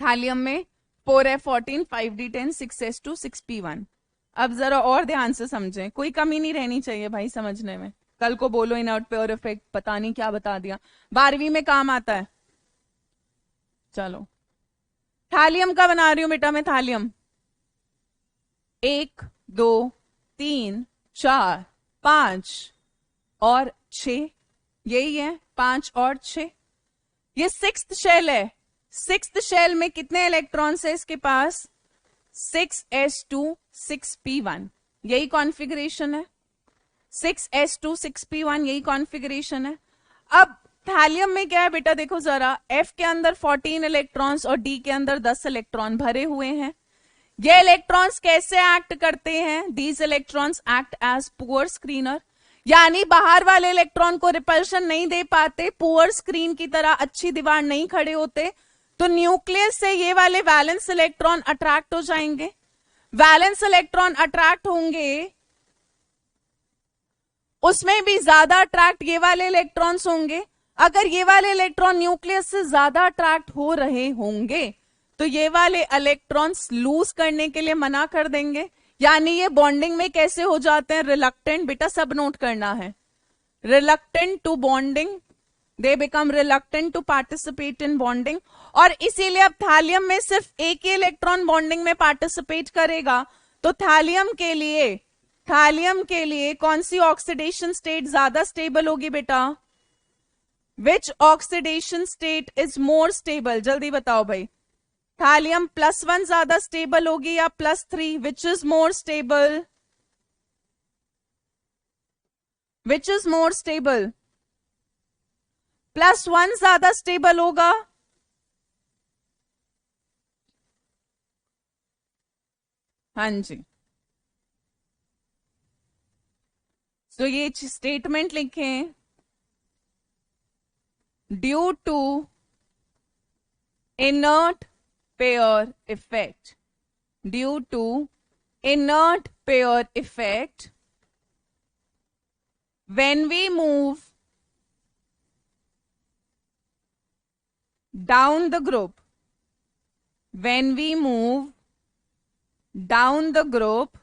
थैलियम में 4f14 5d10 6s2 6p1। अब जरा और ध्यान से समझें, कोई कमी नहीं रहनी चाहिए भाई समझने में, कल को बोलो इनर्ट पेयर इफेक्ट पता नहीं क्या बता दिया, 12वीं में काम आता है। चलो, थैलियम का बना रही हूं बेटा मैं, थैलियम। 1 2 3 4 5 और 6, यही है, 5 और 6। ये सिक्स्थ शेल है। सिक्स्थ शेल में कितने इलेक्ट्रॉन्स है इसके पास? 6s2 6p1, यही कॉन्फ़िगरेशन है। 6s2 6p1, यही कॉन्फ़िगरेशन है। अब थैलियम में क्या है बेटा, देखो जरा, F के अंदर 14 इलेक्ट्रॉन्स और D के अंदर 10 इलेक्ट्रॉन भरे हुए हैं। ये इलेक्ट्रॉन्स कैसे एक्ट करते हैं? These electrons act as poor screener, यानी बाहर वाले इलेक्ट्रॉन को रिपल्शन नहीं दे पाते, पुअर स्क्रीन की तरह अच्छी दीवार नहीं खड़े होते, तो न्यूक्लियस से ये वाले वैलेंस इलेक्ट्रॉन अट्रैक्ट हो जाएंगे। वैलेंस इलेक्ट्रॉन अट्रैक्ट होंगे, उसमें भी ज्यादा अट्रैक्ट ये वाले इलेक्ट्रॉन्स होंगे। अगर ये वाले इलेक्ट्रॉन न्यूक्लियस से ज्यादा अट्रैक्ट हो रहे होंगे तो ये वाले इलेक्ट्रॉन्स लूज करने के लिए मना कर देंगे, यानी ये बॉन्डिंग में कैसे हो जाते हैं? रिलक्टेंट, बेटा सब नोट करना है, reluctant to bonding, they become reluctant to participate in bonding. और इसीलिए अब थैलियम में सिर्फ एक ही इलेक्ट्रॉन बॉन्डिंग में पार्टिसिपेट करेगा। तो थैलियम के लिए कौन सी ऑक्सीडेशन स्टेट ज्यादा स्टेबल होगी बेटा? Which oxidation state is more stable? जल्दी बताओ भाई। थैलियम +1 ज्यादा स्टेबल होगी या +3? Which is more stable? Which is more stable? +1 ज्यादा स्टेबल होगा। हाँ जी, तो ये स्टेटमेंट लिखें, due to inert pair effect, due to inert pair effect, when we move down the group, when we move down the group,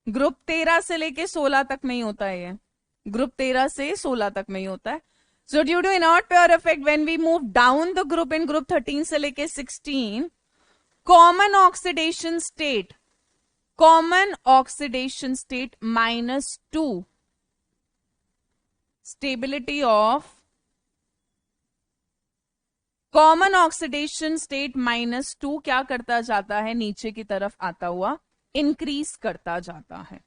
group 13 से लेके 16 तक नहीं होता है ये, ग्रुप 13 से 16 तक नहीं होता है। So due to inert pair effect when we move down the group in group 13 से लेके 16, common oxidation state, common oxidation state -2, stability of common oxidation state -2 क्या करता जाता है? नीचे की तरफ आता हुआ इंक्रीज करता जाता है।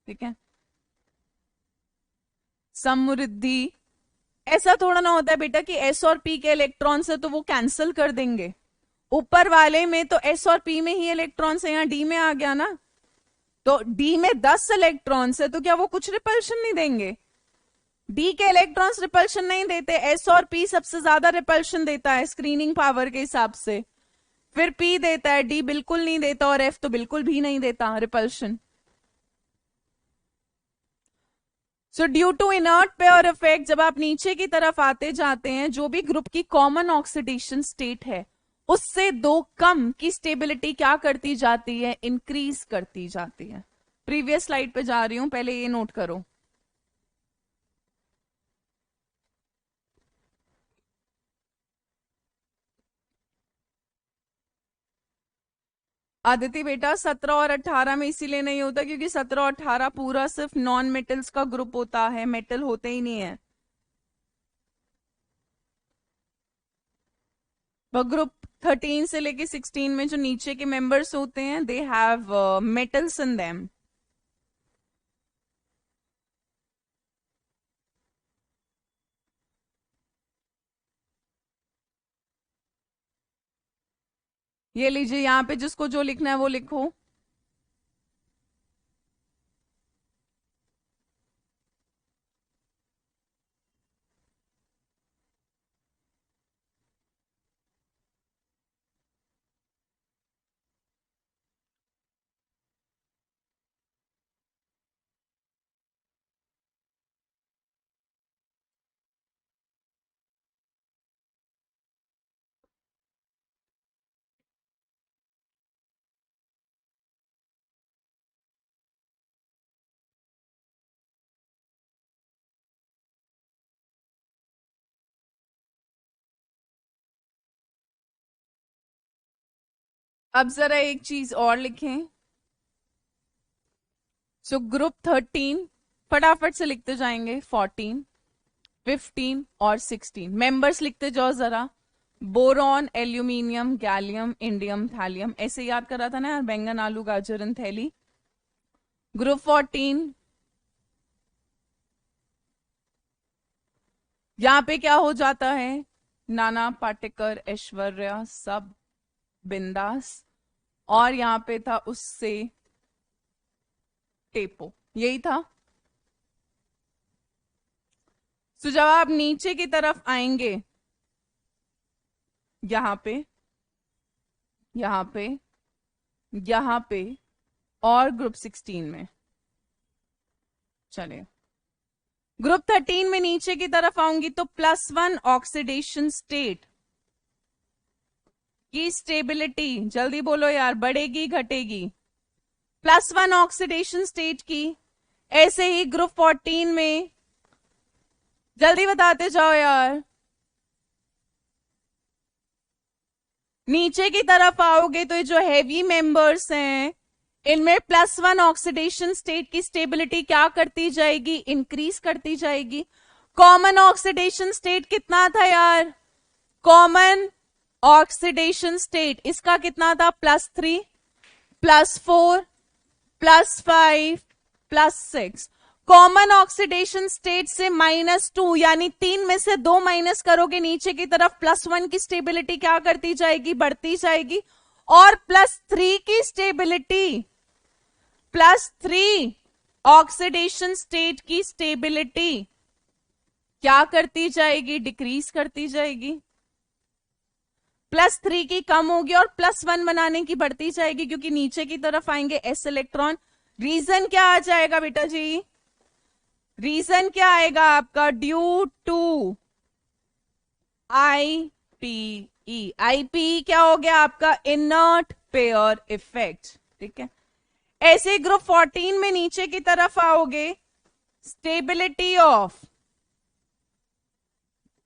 ठीक है, समृद्धि। ऐसा थोड़ा ना होता है बेटा कि S और P के इलेक्ट्रॉन्स है तो वो कैंसिल कर देंगे। ऊपर वाले में तो S और P में ही इलेक्ट्रॉन्स है, यहाँ D में आ गया ना, तो D में 10 इलेक्ट्रॉन्स है तो क्या वो कुछ रिपल्शन नहीं देंगे? D के इलेक्ट्रॉन्स रिपल्शन नहीं देते, S और P सबसे ज्यादा रिपल्शन देता है स्क्रीनिंग पावर के हिसाब से, फिर P देता है, D बिल्कुल नहीं देता और F तो बिल्कुल भी नहीं देता repulsion. So due to inert pair effect, जब आप नीचे की तरफ आते जाते हैं, जो भी ग्रुप की कॉमन ऑक्सीडेशन स्टेट है उससे 2 कम की स्टेबिलिटी क्या करती जाती है? इंक्रीज करती जाती है। प्रीवियस स्लाइड पे जा रही हूं, पहले ये नोट करो। आदित्य बेटा 17 और 18 में इसीलिए नहीं होता क्योंकि 17 और 18 पूरा सिर्फ नॉन मेटल्स का ग्रुप होता है, मेटल होते ही नहीं है। वह ग्रुप 13 से लेके 16 में जो नीचे के मेंबर्स होते हैं, they have metals in them. ये लीजिए, यहाँ पे जिसको जो लिखना है वो लिखो। अब जरा एक चीज और लिखें। सो ग्रुप 13 फटाफट से लिखते जाएंगे, 14, 15 और 16 मेंबर्स लिखते जाओ जरा। Boron, aluminium, gallium, indium, thallium, ऐसे याद करा था ना यार, बैंगन, आलू, गाजर एंड थैली। ग्रुप 14, यहां पे क्या हो जाता है, नाना पाटेकर, ऐश्वर्या, सब बिंदास, और यहां पे था उससे टेपो, यही था। तो जब आप नीचे की तरफ आएंगे, यहां पे, यहां पे, यहां पे, और ग्रुप 16 में, चले ग्रुप 13 में नीचे की तरफ आऊंगी तो +1 ऑक्सीडेशन स्टेट की स्टेबिलिटी, जल्दी बोलो यार, बढ़ेगी घटेगी? +1 ऑक्सीडेशन स्टेट की। ऐसे ही ग्रुप 14 में, जल्दी बताते जाओ यार। नीचे की तरफ आओगे तो ये जो हैवी मेंबर्स हैं, इनमें +1 ऑक्सीडेशन स्टेट की स्टेबिलिटी क्या करती जाएगी, इंक्रीज करती जाएगी। कॉमन ऑक्सीडेशन स्टेट कितना था यार, कॉमन ऑक्सीडेशन स्टेट इसका कितना था, +3, +4, +5, +6। कॉमन ऑक्सीडेशन स्टेट से -2, यानी 3 में से 2 माइनस करोगे नीचे की तरफ, +1 की स्टेबिलिटी क्या करती जाएगी, बढ़ती जाएगी। और +3 की स्टेबिलिटी, +3 ऑक्सीडेशन स्टेट की स्टेबिलिटी क्या करती जाएगी, डिक्रीज करती जाएगी। +3 की कम होगी और +1 बनाने की बढ़ती जाएगी, क्योंकि नीचे की तरफ आएंगे s इलेक्ट्रॉन। रीजन क्या आ जाएगा बेटा जी, रीजन क्या आएगा आपका, ड्यू टू IPE। IPE क्या हो गया आपका, इनर्ट पेयर इफेक्ट, ठीक है। ऐसे ग्रुप 14 में नीचे की तरफ आओगे, stability of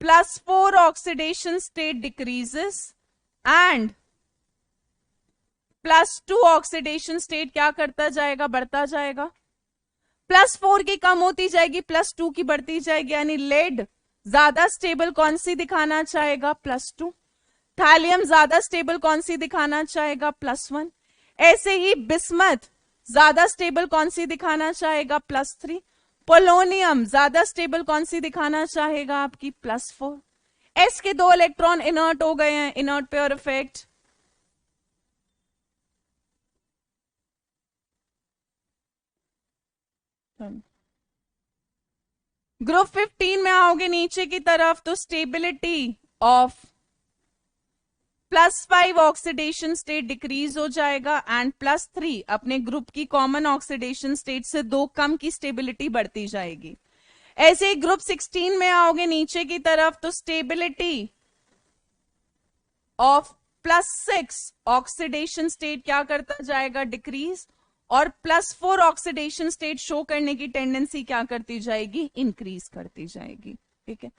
+4 oxidation state decreases and +2 oxidation state क्या करता जाएगा, बढ़ता जाएगा। +4 की कम होती जाएगी, +2 की बढ़ती जाएगी, यानी लेड ज्यादा स्टेबल कौन सी दिखाना चाहेगा, +2। थैलियम ज्यादा स्टेबल कौन सी दिखाना चाहेगा, +1। ऐसे ही बिस्मथ ज्यादा स्टेबल कौन सी दिखाना चाहेगा, +3। पोलोनियम ज्यादा स्टेबल कौन सी दिखाना चाहेगा, आपकी +4। एस के 2 इलेक्ट्रॉन इनर्ट हो गए हैं, इनर्ट पेयर इफेक्ट। ग्रुप 15 में आओगे नीचे की तरफ तो stability of +5 oxidation state decrease हो जाएगा एंड +3 अपने ग्रुप की कॉमन ऑक्सीडेशन स्टेट से 2 कम की स्टेबिलिटी बढ़ती जाएगी। ऐसे ही ग्रुप 16 में आओगे नीचे की तरफ तो स्टेबिलिटी ऑफ +6 ऑक्सीडेशन स्टेट क्या करता जाएगा, डिक्रीज, और +4 ऑक्सीडेशन स्टेट शो करने की टेंडेंसी क्या करती जाएगी, इंक्रीज करती जाएगी, ठीक है।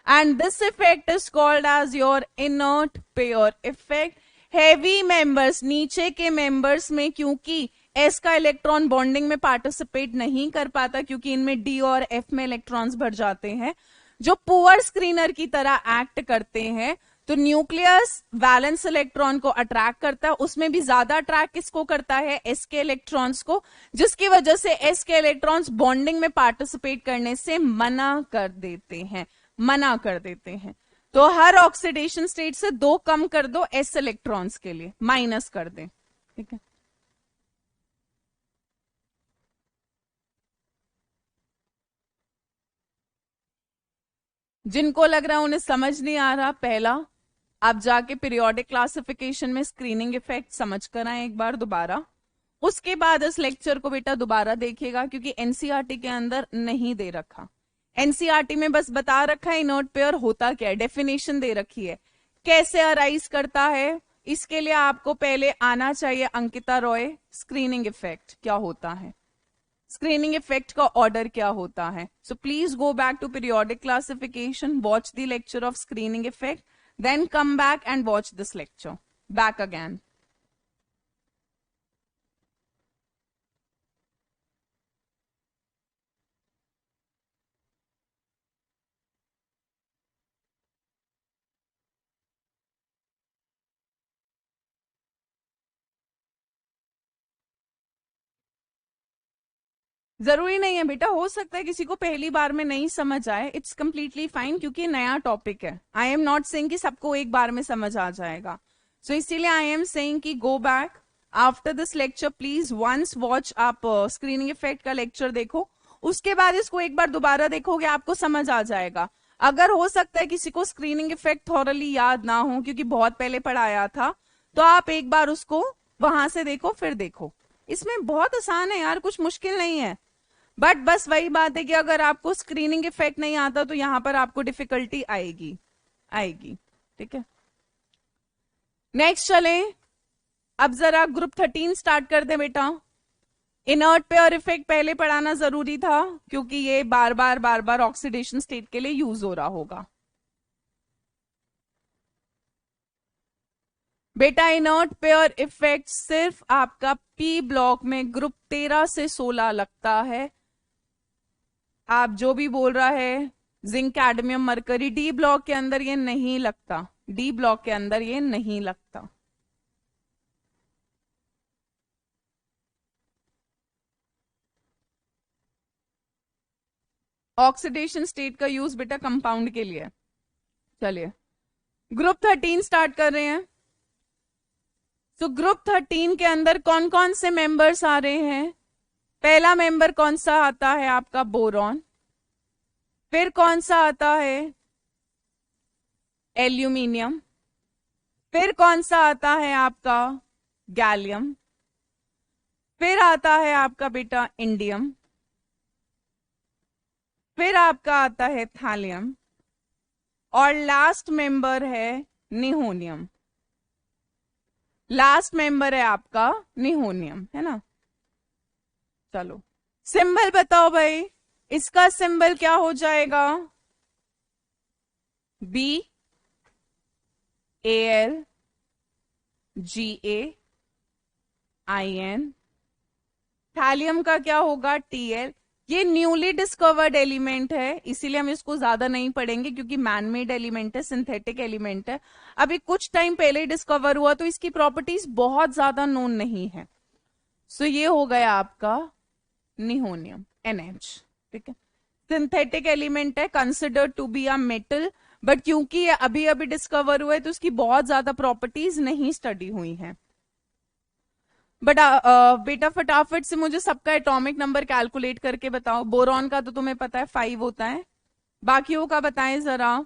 And this effect is called as your inert pair effect. Heavy members, नीचे के मेंबर्स में क्योंकि एस का इलेक्ट्रॉन बॉन्डिंग में पार्टिसिपेट नहीं कर पाता, क्योंकि इनमें डी और एफ में इलेक्ट्रॉन्स भर जाते हैं, जो पुअर स्क्रीनर की तरह एक्ट करते हैं, तो न्यूक्लियस वैलेंस इलेक्ट्रॉन को अट्रैक्ट करता है, उसमें भी ज्यादा अट्रैक्ट किसको करता है, एस के इलेक्ट्रॉन्स को, जिसकी वजह से एस के इलेक्ट्रॉन्स बॉन्डिंग में पार्टिसिपेट करने से मना कर देते हैं, मना कर देते हैं। तो हर ऑक्सीडेशन स्टेट से 2 कम कर दो एस इलेक्ट्रॉन्स के लिए, माइनस कर दें, ठीक है। जिनको लग रहा है उन्हें समझ नहीं आ रहा, पहला आप जाके पीरियोडिक क्लासिफिकेशन में स्क्रीनिंग इफेक्ट समझ कर आए एक बार दोबारा, उसके बाद इस लेक्चर को बेटा दोबारा देखिएगा, क्योंकि एनसीईआरटी के अंदर नहीं दे रखा। एनसीईआरटी में बस बता रखा है इनर्ट पेयर होता क्या है, डेफिनेशन दे रखी है, कैसे अराइज करता है। इसके लिए आपको पहले आना चाहिए अंकिता रॉय, स्क्रीनिंग इफेक्ट क्या होता है, स्क्रीनिंग इफेक्ट का ऑर्डर क्या होता है। So please go back to periodic classification, watch the lecture of screening effect, then come back and watch this lecture back again. जरूरी नहीं है बेटा, हो सकता है किसी को पहली बार में नहीं समझ आए, इट्स कंप्लीटली फाइन, क्योंकि ये नया टॉपिक है। आई एम नॉट सेइंग कि सबको एक बार में समझ आ जाएगा। सो इसीलिए आई एम सेइंग कि go back after this lecture, please once watch, आप स्क्रीनिंग इफेक्ट का लेक्चर देखो, उसके बाद इसको एक बार दोबारा देखोगे, आपको समझ आ जाएगा। अगर हो सकता है किसी को स्क्रीनिंग इफेक्ट थॉरली याद ना हो क्योंकि बहुत पहले पढ़ाया था, तो आप एक बार उसको वहां से देखो, फिर देखो। इसमें बहुत आसान है यार, कुछ मुश्किल नहीं है। बट बस वही बात है कि अगर आपको स्क्रीनिंग इफेक्ट नहीं आता तो यहां पर आपको डिफिकल्टी आएगी, आएगी। ठीक है, नेक्स्ट चले। अब जरा ग्रुप 13 स्टार्ट कर दे बेटा। इनर्ट पेयर इफेक्ट पहले पढ़ाना जरूरी था क्योंकि ये बार बार ऑक्सीडेशन स्टेट के लिए यूज हो रहा होगा। बेटा इनर्ट पेयर इफेक्ट सिर्फ आपका पी ब्लॉक में ग्रुप 13 से 16 लगता है। आप जो भी बोल रहा है zinc cadmium mercury, D block के अंदर ये नहीं लगता, डी ब्लॉक के अंदर ये नहीं लगता। ऑक्सीडेशन स्टेट का यूज बेटा कंपाउंड के लिए। चलिए ग्रुप 13 स्टार्ट कर रहे हैं। तो ग्रुप 13 के अंदर कौन कौन से मेंबर्स आ रहे हैं? पहला मेंबर कौन सा आता है आपका? बोरॉन। फिर कौन सा आता है? एल्यूमिनियम। फिर कौन सा आता है आपका? गैलियम। फिर आता है आपका बेटा इंडियम। फिर आपका आता है थैलियम, और लास्ट मेंबर है निहोनियम। लास्ट मेंबर है आपका निहोनियम, है ना। चलो सिंबल बताओ भाई, इसका सिंबल क्या हो जाएगा? B A L G A I N. Thallium का क्या होगा? T L. ये न्यूली डिस्कवर्ड एलिमेंट है, इसीलिए हम इसको ज्यादा नहीं पढ़ेंगे क्योंकि मैनमेड एलिमेंट है, सिंथेटिक एलिमेंट है। अभी कुछ टाइम पहले ही डिस्कवर हुआ तो इसकी प्रॉपर्टीज बहुत ज्यादा नोन नहीं है। सो ये हो गया आपका निहोनियम, NH। ठीक है, सिंथेटिक एलिमेंट है, considered to be a metal, but क्योंकि ये अभी अभी डिस्कवर हुआ है तो इसकी बहुत ज्यादा प्रॉपर्टीज नहीं स्टडी हुई हैं। बट बेटा फटाफट से मुझे सबका एटॉमिक नंबर कैलकुलेट करके बताओ। बोरॉन का तो तुम्हें पता है 5 होता है, बाकियों का बताएं जरा।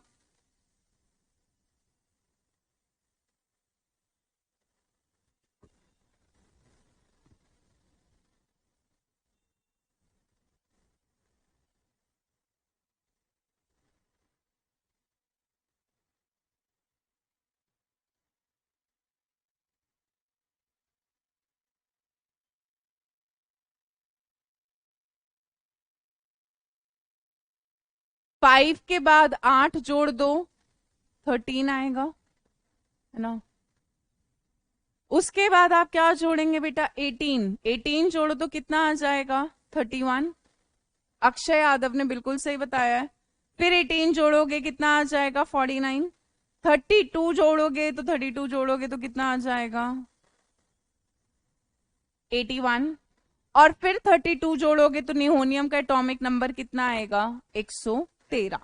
फाइव के बाद 8 जोड़ दो, 13 आएगा, है ना। उसके बाद आप क्या जोड़ेंगे बेटा? 18। 18 जोड़ो तो कितना आ जाएगा? 31। अक्षय यादव ने बिल्कुल सही बताया है। फिर 18 जोड़ोगे कितना आ जाएगा? 49। 32 जोड़ोगे तो 32 जोड़ोगे तो कितना आ जाएगा? 81। और फिर 32 जोड़ोगे तो निहोनियम का एटॉमिक नंबर कितना आएगा? 113।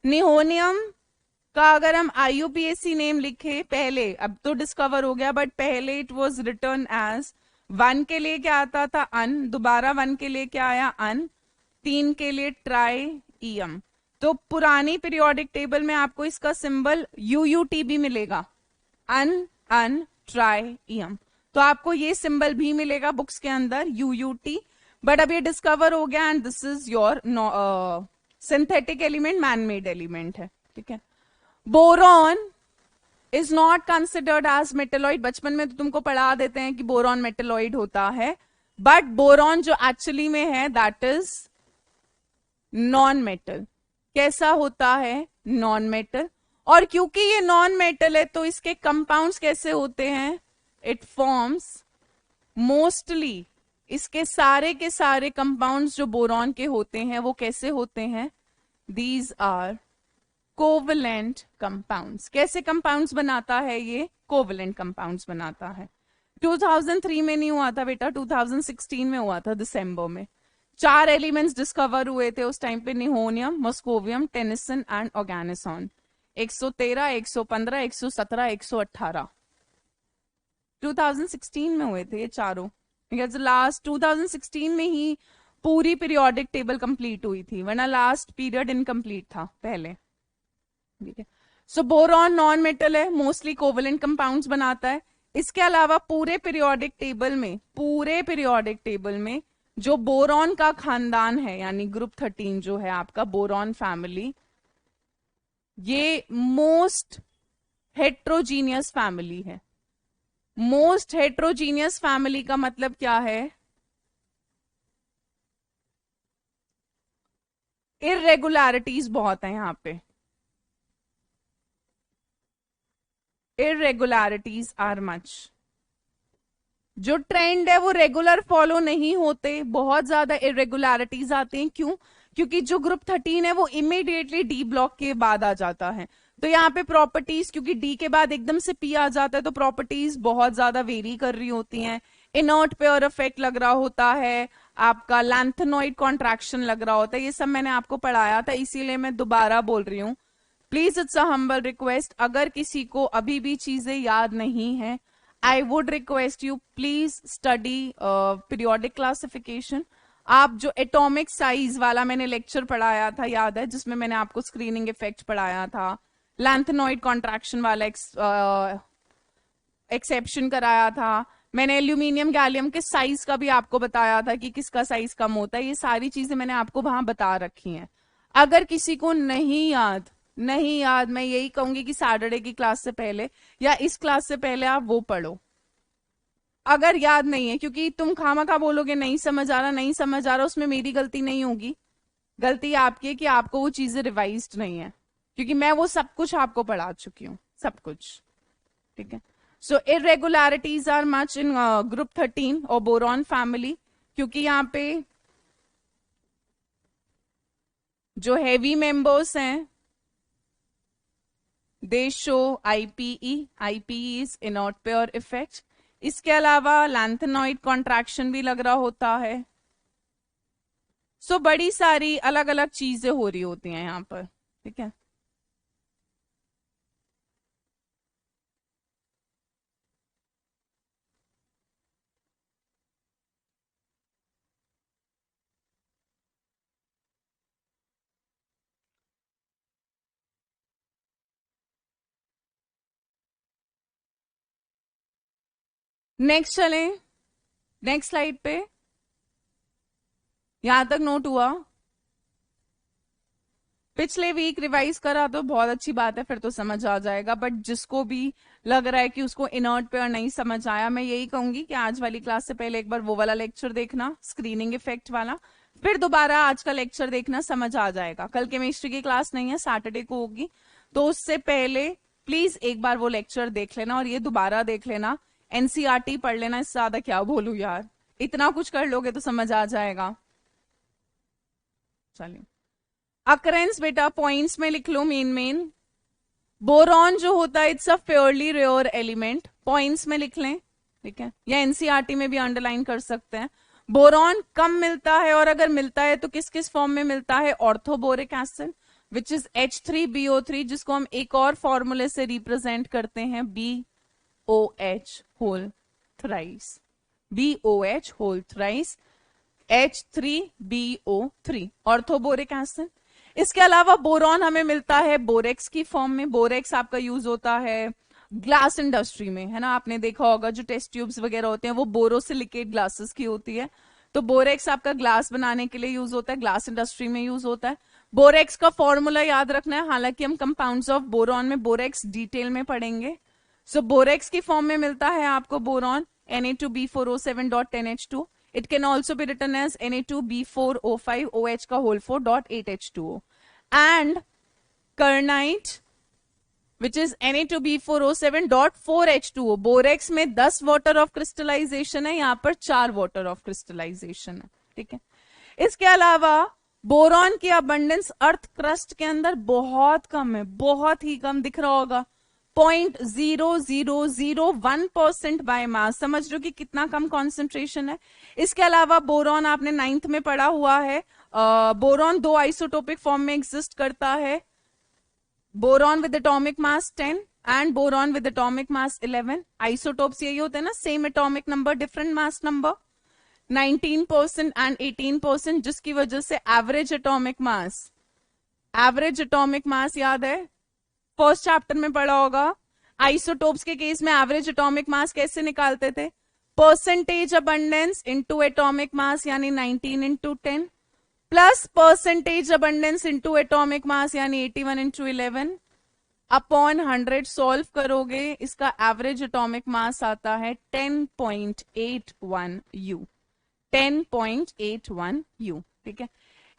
निहोनियम का अगर हम IUPAC नेम लिखे पहले, अब तो डिस्कवर हो गया, बट पहले इट वाज रिटर्न एज 1 के लिए क्या आता था? अन। दोबारा 1 के लिए क्या आया? अन। 3 के लिए ट्राईइयम। तो पुरानी पीरियोडिक टेबल में आपको इसका सिंबल UUT भी मिलेगा, अन अन ट्राईइयम। तो आपको ये सिंबल भी मिलेगा बुक्स के अंदर, UUT। बट अब ये डिस्कवर हो गया and this is your synthetic element, manmade element है। ठीक है, boron is not considered as metalloid. बचपन में तो तुमको पढ़ा देते हैं कि बोरॉन मेटेलॉइड होता है, बट बोरॉन जो एक्चुअली में है दैट इज नॉन मेटल। कैसा होता है? Non metal. और क्योंकि ये नॉन मेटल है तो इसके कंपाउंड्स कैसे होते हैं? इट फॉर्म्स मोस्टली, इसके सारे के सारे कंपाउंड्स जो बोरॉन के होते हैं वो कैसे होते हैं? These are covalent compounds. कैसे कंपाउंड्स बनाता है ये? कोवलेंट कंपाउंड्स बनाता है। 2003 में नहीं हुआ था बेटा, 2016 में हुआ था दिसंबर में। 4 एलिमेंट्स डिस्कवर हुए थे उस टाइम पे, निहोनियम, मस्कोवियम, टेनिसन एंड ऑर्गेनिसॉन। 113, 115, 117, 118 2016 में हुए थे ये चारों। लास्ट 2016 में ही पूरी पीरियोडिक टेबल कंप्लीट हुई थी, वरना लास्ट पीरियड इनकम्प्लीट था पहले। ठीक है, सो बोरॉन नॉन मेटल है, मोस्टली कोवेलेंट कंपाउंड्स बनाता है। इसके अलावा पूरे पीरियोडिक टेबल में जो बोरॉन का खानदान है, यानी ग्रुप 13 जो है आपका बोरॉन फैमिली, ये मोस्ट हेट्रोजीनियस फैमिली है। मोस्ट हेट्रोजीनियस फैमिली का मतलब क्या है? इरेगुलरिटीज बहुत है यहां पे, इरेगुलरिटीज आर मच। जो ट्रेंड है वो रेगुलर फॉलो नहीं होते, बहुत ज्यादा इरेगुलरिटीज आते हैं। क्यों? क्योंकि जो ग्रुप 13 है वो इमीडिएटली डी ब्लॉक के बाद आ जाता है, तो यहाँ पे प्रॉपर्टीज, क्योंकि डी के बाद एकदम से पी आ जाता है, तो प्रॉपर्टीज बहुत ज्यादा वेरी कर रही होती हैं। इनर्ट पेयर इफेक्ट लग रहा होता है, आपका लैंथेनॉइड कॉन्ट्रैक्शन लग रहा होता है, ये सब मैंने आपको पढ़ाया था, इसीलिए मैं दोबारा बोल रही हूँ। Please it's a humble request, अगर किसी को अभी भी चीजें याद नहीं है, I would request you please study periodic classification. आप जो एटॉमिक साइज वाला मैंने लेक्चर पढ़ाया था याद है, जिसमें मैंने आपको स्क्रीनिंग इफेक्ट पढ़ाया था, लैंथेनॉइड कॉन्ट्रैक्शन वाला एक्सेप्शन कराया था, मैंने एल्यूमिनियम गैलियम के साइज का भी आपको बताया था कि किसका साइज कम होता है, ये सारी चीजें मैंने आपको वहां बता रखी हैं। अगर किसी को नहीं याद, मैं यही कहूंगी कि सैटरडे की क्लास से पहले या इस क्लास से पहले आप वो पढ़ो, अगर याद नहीं है। क्योंकि तुम खामखा बोलोगे नहीं समझ आ रहा, उसमें मेरी गलती नहीं होगी, गलती आपकी है कि आपको वो चीजें रिवाइज्ड नहीं है, क्योंकि मैं वो सब कुछ आपको पढ़ा चुकी हूँ, सब कुछ। ठीक है, so irregularities are much in group 13 और बोरॉन फैमिली, क्योंकि यहाँ पे जो हैवी मेंबर्स हैं दे show IPE is inert pair effect. इसके अलावा लैंथेनॉइड कॉन्ट्रैक्शन भी लग रहा होता है। सो बड़ी सारी अलग अलग चीजें हो रही होती हैं यहाँ पर। ठीक है, नेक्स्ट चलें, नेक्स्ट स्लाइड पे। यहां तक नोट हुआ? पिछले वीक रिवाइज करा तो बहुत अच्छी बात है, फिर तो समझ आ जाएगा। बट जिसको भी लग रहा है कि उसको इनर्ट पेयर नहीं समझ आया, मैं यही कहूंगी कि आज वाली क्लास से पहले एक बार वो वाला लेक्चर देखना, स्क्रीनिंग इफेक्ट वाला, फिर दोबारा आज का लेक्चर देखना, समझ आ जाएगा। कल केमिस्ट्री की क्लास नहीं है, सैटरडे को होगी, तो उससे पहले प्लीज एक बार वो लेक्चर देख लेना और ये दोबारा देख लेना, एनसीईआरटी पढ़ लेना। इससे ज्यादा क्या बोलूं यार, इतना कुछ कर लोगे तो समझ आ जाएगा। चलिए, अकरेंस बेटा पॉइंट्स में लिख लो मेन। बोरॉन जो होता है it's a fairly rare element, points में लिख लें। ठीक है, या एनसीईआरटी में भी अंडरलाइन कर सकते हैं। बोरॉन कम मिलता है, और अगर मिलता है तो किस किस फॉर्म में मिलता है? Orthoboric acid which is H3BO3, जिसको हम एक और फॉर्मूले से रिप्रेजेंट करते हैं BOH whole thrice, BOH whole thrice, H3BO3 orthoboric acid. इसके अलावा बोरॉन हमें मिलता है बोरेक्स की फॉर्म में। बोरेक्स आपका यूज होता है ग्लास इंडस्ट्री में, है ना, आपने देखा होगा जो टेस्ट ट्यूब्स वगैरह होते हैं वो बोरोसिलिकेट ग्लासेस की होती है, तो बोरेक्स आपका ग्लास बनाने के लिए यूज होता है, ग्लास इंडस्ट्री में यूज होता है। बोरेक्स का फॉर्मूला याद रखना है, हालांकि हम कंपाउंड्स ऑफ बोरॉन में बोरेक्स डिटेल में पढ़ेंगे। सो बोरेक्स की फॉर्म में मिलता है आपको boron Na2B4O7.10H2। It can also be written as Na2B4O5 OH का whole 4.8H2O, and kernite which is Na2B4O7.4H2O। Borax में 10 वाटर ऑफ क्रिस्टलाइजेशन है, यहां पर 4 वाटर ऑफ क्रिस्टलाइजेशन है। ठीक है, इसके अलावा बोरॉन की अबंडेंस अर्थ क्रस्ट के अंदर बहुत कम है, बहुत ही कम, दिख रहा होगा 0.0001% बाय मास। समझ रहे हो कि कितना कम कॉन्सेंट्रेशन है। इसके अलावा बोरॉन आपने 9th में पढ़ा हुआ है। बोरॉन दो आइसोटोपिक फॉर्म में एग्जिस्ट करता है, boron with atomic mass 10 and boron with atomic mass 11। Isotopes यही होते हैं ना, same atomic number different mass number. 19% and 18%, जिसकी वजह से एवरेज एटॉमिक मास याद है, फर्स्ट चैप्टर में पढ़ा होगा। आइसोटोप्स के केस में एवरेज एटॉमिक मास कैसे निकालते थे, percentage abundance into atomic mass यानी 19 into 10 plus percentage abundance into atomic mass यानी 81 इंटू 11 अपॉन 100 सॉल्व करोगे, इसका एवरेज एटॉमिक मास आता है 10.81 यू। 10.81 यू, ठीक है।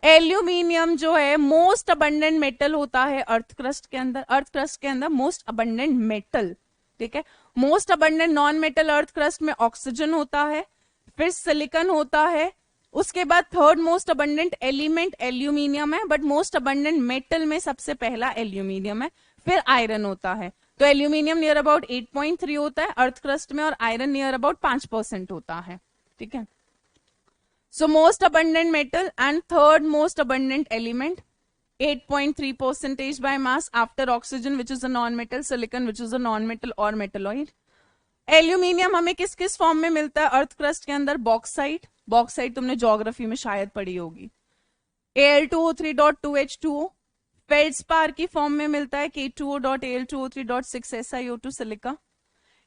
एल्यूमिनियम जो है मोस्ट अबंडेंट मेटल होता है अर्थ क्रस्ट के अंदर। अर्थ क्रस्ट के अंदर मोस्ट अबंडेंट मेटल, ठीक है। Most abundant non metal earth crust में ऑक्सीजन होता है, फिर सिलिकॉन होता है, उसके बाद third most abundant element aluminium है, बट मोस्ट अबंडेंट मेटल में सबसे पहला एल्यूमिनियम है, फिर आयरन होता है। तो एल्यूमिनियम नियर अबाउट 8.3 होता है अर्थ क्रस्ट में और आयरन नियर अबाउट 5% होता है, ठीक है। So most abundant metal and third most abundant element, 8.3 percentage by mass after oxygen which is a non-metal, silicon which is a non-metal or metalloid. Aluminium हमें किस किस form में मिलता है अर्थ क्रस्ट के अंदर, बॉक्साइट। बॉक्साइट तुमने geography में शायद पढ़ी होगी। Al2O3.2H2O फेल्डस्पार की फॉर्म में मिलता है, K2O.Al2O3.6 SiO2 सिलिका।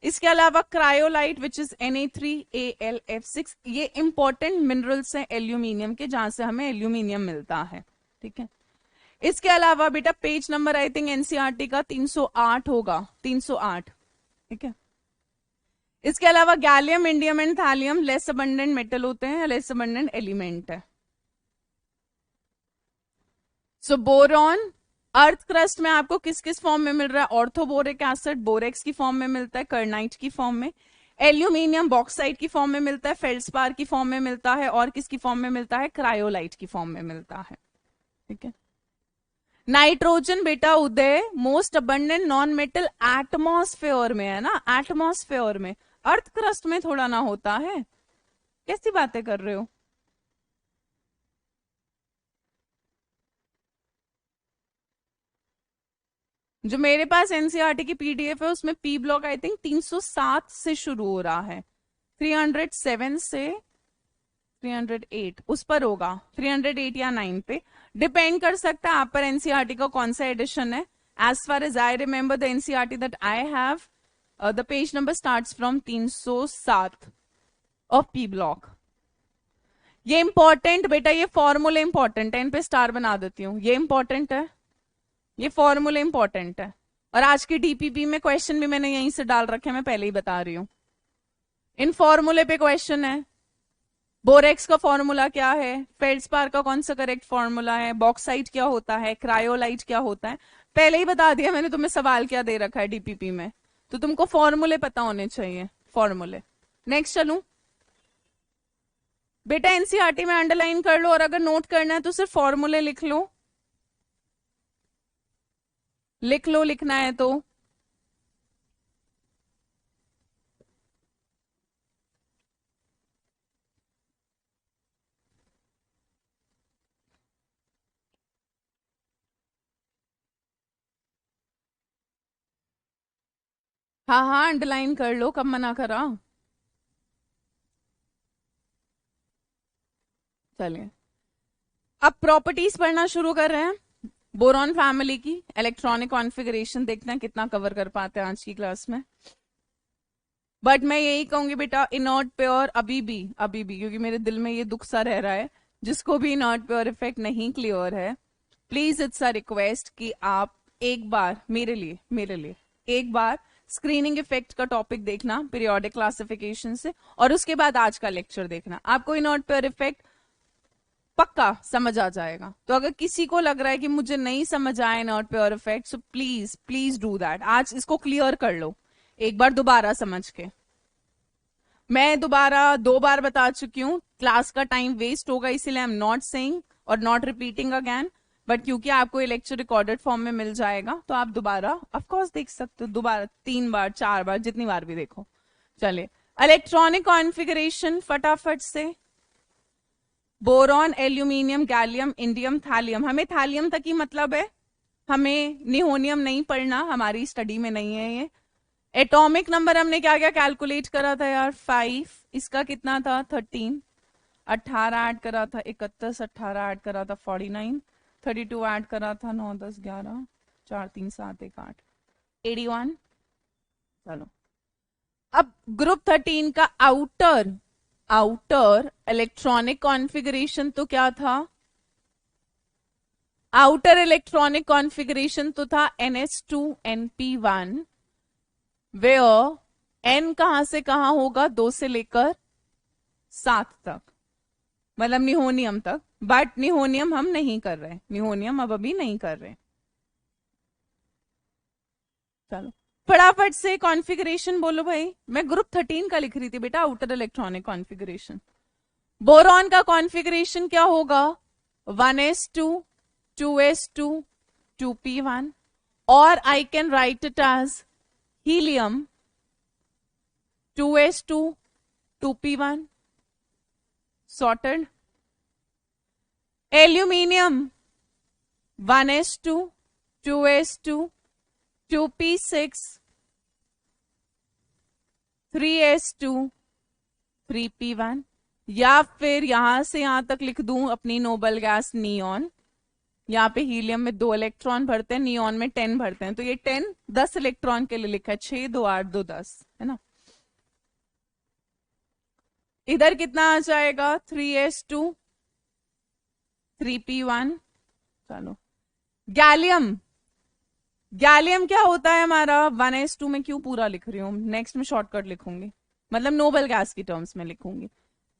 इसके अलावा क्रायोलाइट विच इज Na3AlF6, ये इंपॉर्टेंट मिनरल्स हैं एल्यूमिनियम के, जहां से हमें एल्यूमिनियम मिलता है, ठीक है। इसके अलावा बेटा page number I think NCERT का 308 होगा, 308, ठीक है। इसके अलावा gallium, indium and thallium less abundant metal होते हैं, लेस अबंडेंट एलिमेंट है। सो बोरॉन अर्थ क्रस्ट में आपको किस किस फॉर्म में मिल रहा है, ऑर्थोबोरिक एसिड बोरेक्स की फॉर्म में मिलता है, कर्नाइट की फॉर्म में। एल्यूमिनियम बॉक्साइट की फॉर्म में मिलता है, फेल्डस्पार की फॉर्म में मिलता है, और किसकी फॉर्म में मिलता है, क्रायोलाइट की फॉर्म में मिलता है, ठीक है। नाइट्रोजन बेटा Uday most abundant non metal atmosphere में है ना, एटमॉस्फेयर में, अर्थ क्रस्ट में थोड़ा ना होता है। कैसी बातें कर रहे हो। जो मेरे पास एनसीईआरटी की पीडीएफ है उसमें पी ब्लॉक आई थिंक 307 से शुरू हो रहा है, 307 से 308 उस पर होगा, 308 या 9 पे डिपेंड कर सकता है आप पर एनसीईआरटी का कौन सा एडिशन है। As far as I remember the NCERT that I have, the page number starts from 307 of P block. ये इंपॉर्टेंट बेटा, ये फॉर्मूले इंपॉर्टेंट है, इन पे स्टार बना देती हूँ, ये इंपॉर्टेंट है, ये फॉर्मूले इंपॉर्टेंट है। और आज की डीपीपी में क्वेश्चन भी मैंने यहीं से डाल रखे हैं, मैं पहले ही बता रही हूं। इन फॉर्मूले पे क्वेश्चन है। बोरेक्स का फॉर्मूला क्या है, फेल्डस्पार का कौन सा करेक्ट फॉर्मूला है, बॉक्साइट क्या होता है, क्रायोलाइट क्या होता है, पहले ही बता दिया मैंने तुम्हें। सवाल क्या दे रखा है डीपीपी में, तो तुमको फॉर्मूले पता होने चाहिए, फॉर्मूले। नेक्स्ट चलूं बेटा, एनसीईआरटी में अंडरलाइन कर लो, और अगर नोट करना है तो सिर्फ फॉर्मूले लिख लो, लिख लो लिखना है तो। हाँ हाँ अंडरलाइन कर लो, कब मना करा। चलिए अब प्रॉपर्टीज पढ़ना शुरू कर रहे हैं बोरॉन फैमिली की। इलेक्ट्रॉनिक कॉन्फ़िगरेशन देखते हैं कितना कवर कर पाते हैं आज की क्लास में। बट मैं यही कहूंगी बेटा, इनर्ट प्योर अभी भी क्योंकि मेरे दिल में ये दुख सा रह रहा है, जिसको भी इनर्ट प्योर इफेक्ट नहीं क्लियर है, प्लीज इट्स अ रिक्वेस्ट कि आप एक बार मेरे लिए एक बार स्क्रीनिंग इफेक्ट का टॉपिक देखना पीरियोडिक क्लासिफिकेशन से, और उसके बाद आज का लेक्चर देखना, आपको इनर्ट प्योर इफेक्ट पक्का समझ आ जाएगा। तो अगर किसी को लग रहा है कि मुझे नहीं समझ आए not pure effect, so please please do that, आज इसको क्लियर कर लो एक बार दोबारा समझ के। मैं दोबारा 2 बार बता चुकी हूँ, क्लास का टाइम वेस्ट होगा, इसीलिए आई एम नॉट सेइंग और नॉट रिपीटिंग अगेन। बट क्योंकि आपको ये लेक्चर रिकॉर्डेड फॉर्म में मिल जाएगा तो आप दोबारा ऑफ कोर्स देख सकते हो, दोबारा 3 बार 4 बार जितनी बार भी देखो। चलिए इलेक्ट्रॉनिक कॉन्फ़िगरेशन फटाफट से। Boron, aluminium, gallium, indium, thallium. हमें थैलियम तक ही मतलब है, हमें निहोनियम नहीं पढ़ना, हमारी स्टडी में नहीं है ये। एटॉमिक नंबर हमने क्या क्या कैलकुलेट करा था यार, 5, इसका कितना था 13, 18 ऐड करा था 31, 18 ऐड करा था 49, 32 ऐड करा था 9 10 11, 4 3 7 1 8, 81। चलो अब ग्रुप 13 का आउटर इलेक्ट्रॉनिक कॉन्फ़िगरेशन तो क्या था, आउटर इलेक्ट्रॉनिक कॉन्फ़िगरेशन तो था NH2NP1, वेयर N कहां से कहां होगा, 2 से लेकर 7 तक, मतलब निहोनियम तक। बट निहोनियम हम नहीं कर रहे, निहोनियम अब अभी नहीं कर रहे। चलो फटाफट से कॉन्फ़िगरेशन बोलो भाई। मैं ग्रुप 13 का लिख रही थी बेटा, आउटर इलेक्ट्रॉनिक कॉन्फ़िगरेशन। बोरॉन का कॉन्फ़िगरेशन क्या होगा, 1s2 2s2 2p1, और I can write it as helium 2s2 2p1। Sorted. Aluminium 1s2 2s2 2p6 3s2 3p1, या फिर यहां से यहां तक लिख दूं अपनी नोबल गैस नियॉन। यहाँ पे हीलियम में 2 इलेक्ट्रॉन भरते हैं, नियॉन में 10 भरते हैं, तो ये 10 10 इलेक्ट्रॉन के लिए लिखा है, 6 2 8 2 10, है ना। इधर कितना आ जाएगा, 3s2 3p1। चलो गैलियम, गैलियम क्या होता है हमारा, 1s2 में क्यों पूरा लिख रही हूं, नेक्स्ट में शॉर्टकट लिखूंगी, मतलब नोबल गैस की टर्म्स में लिखूंगी।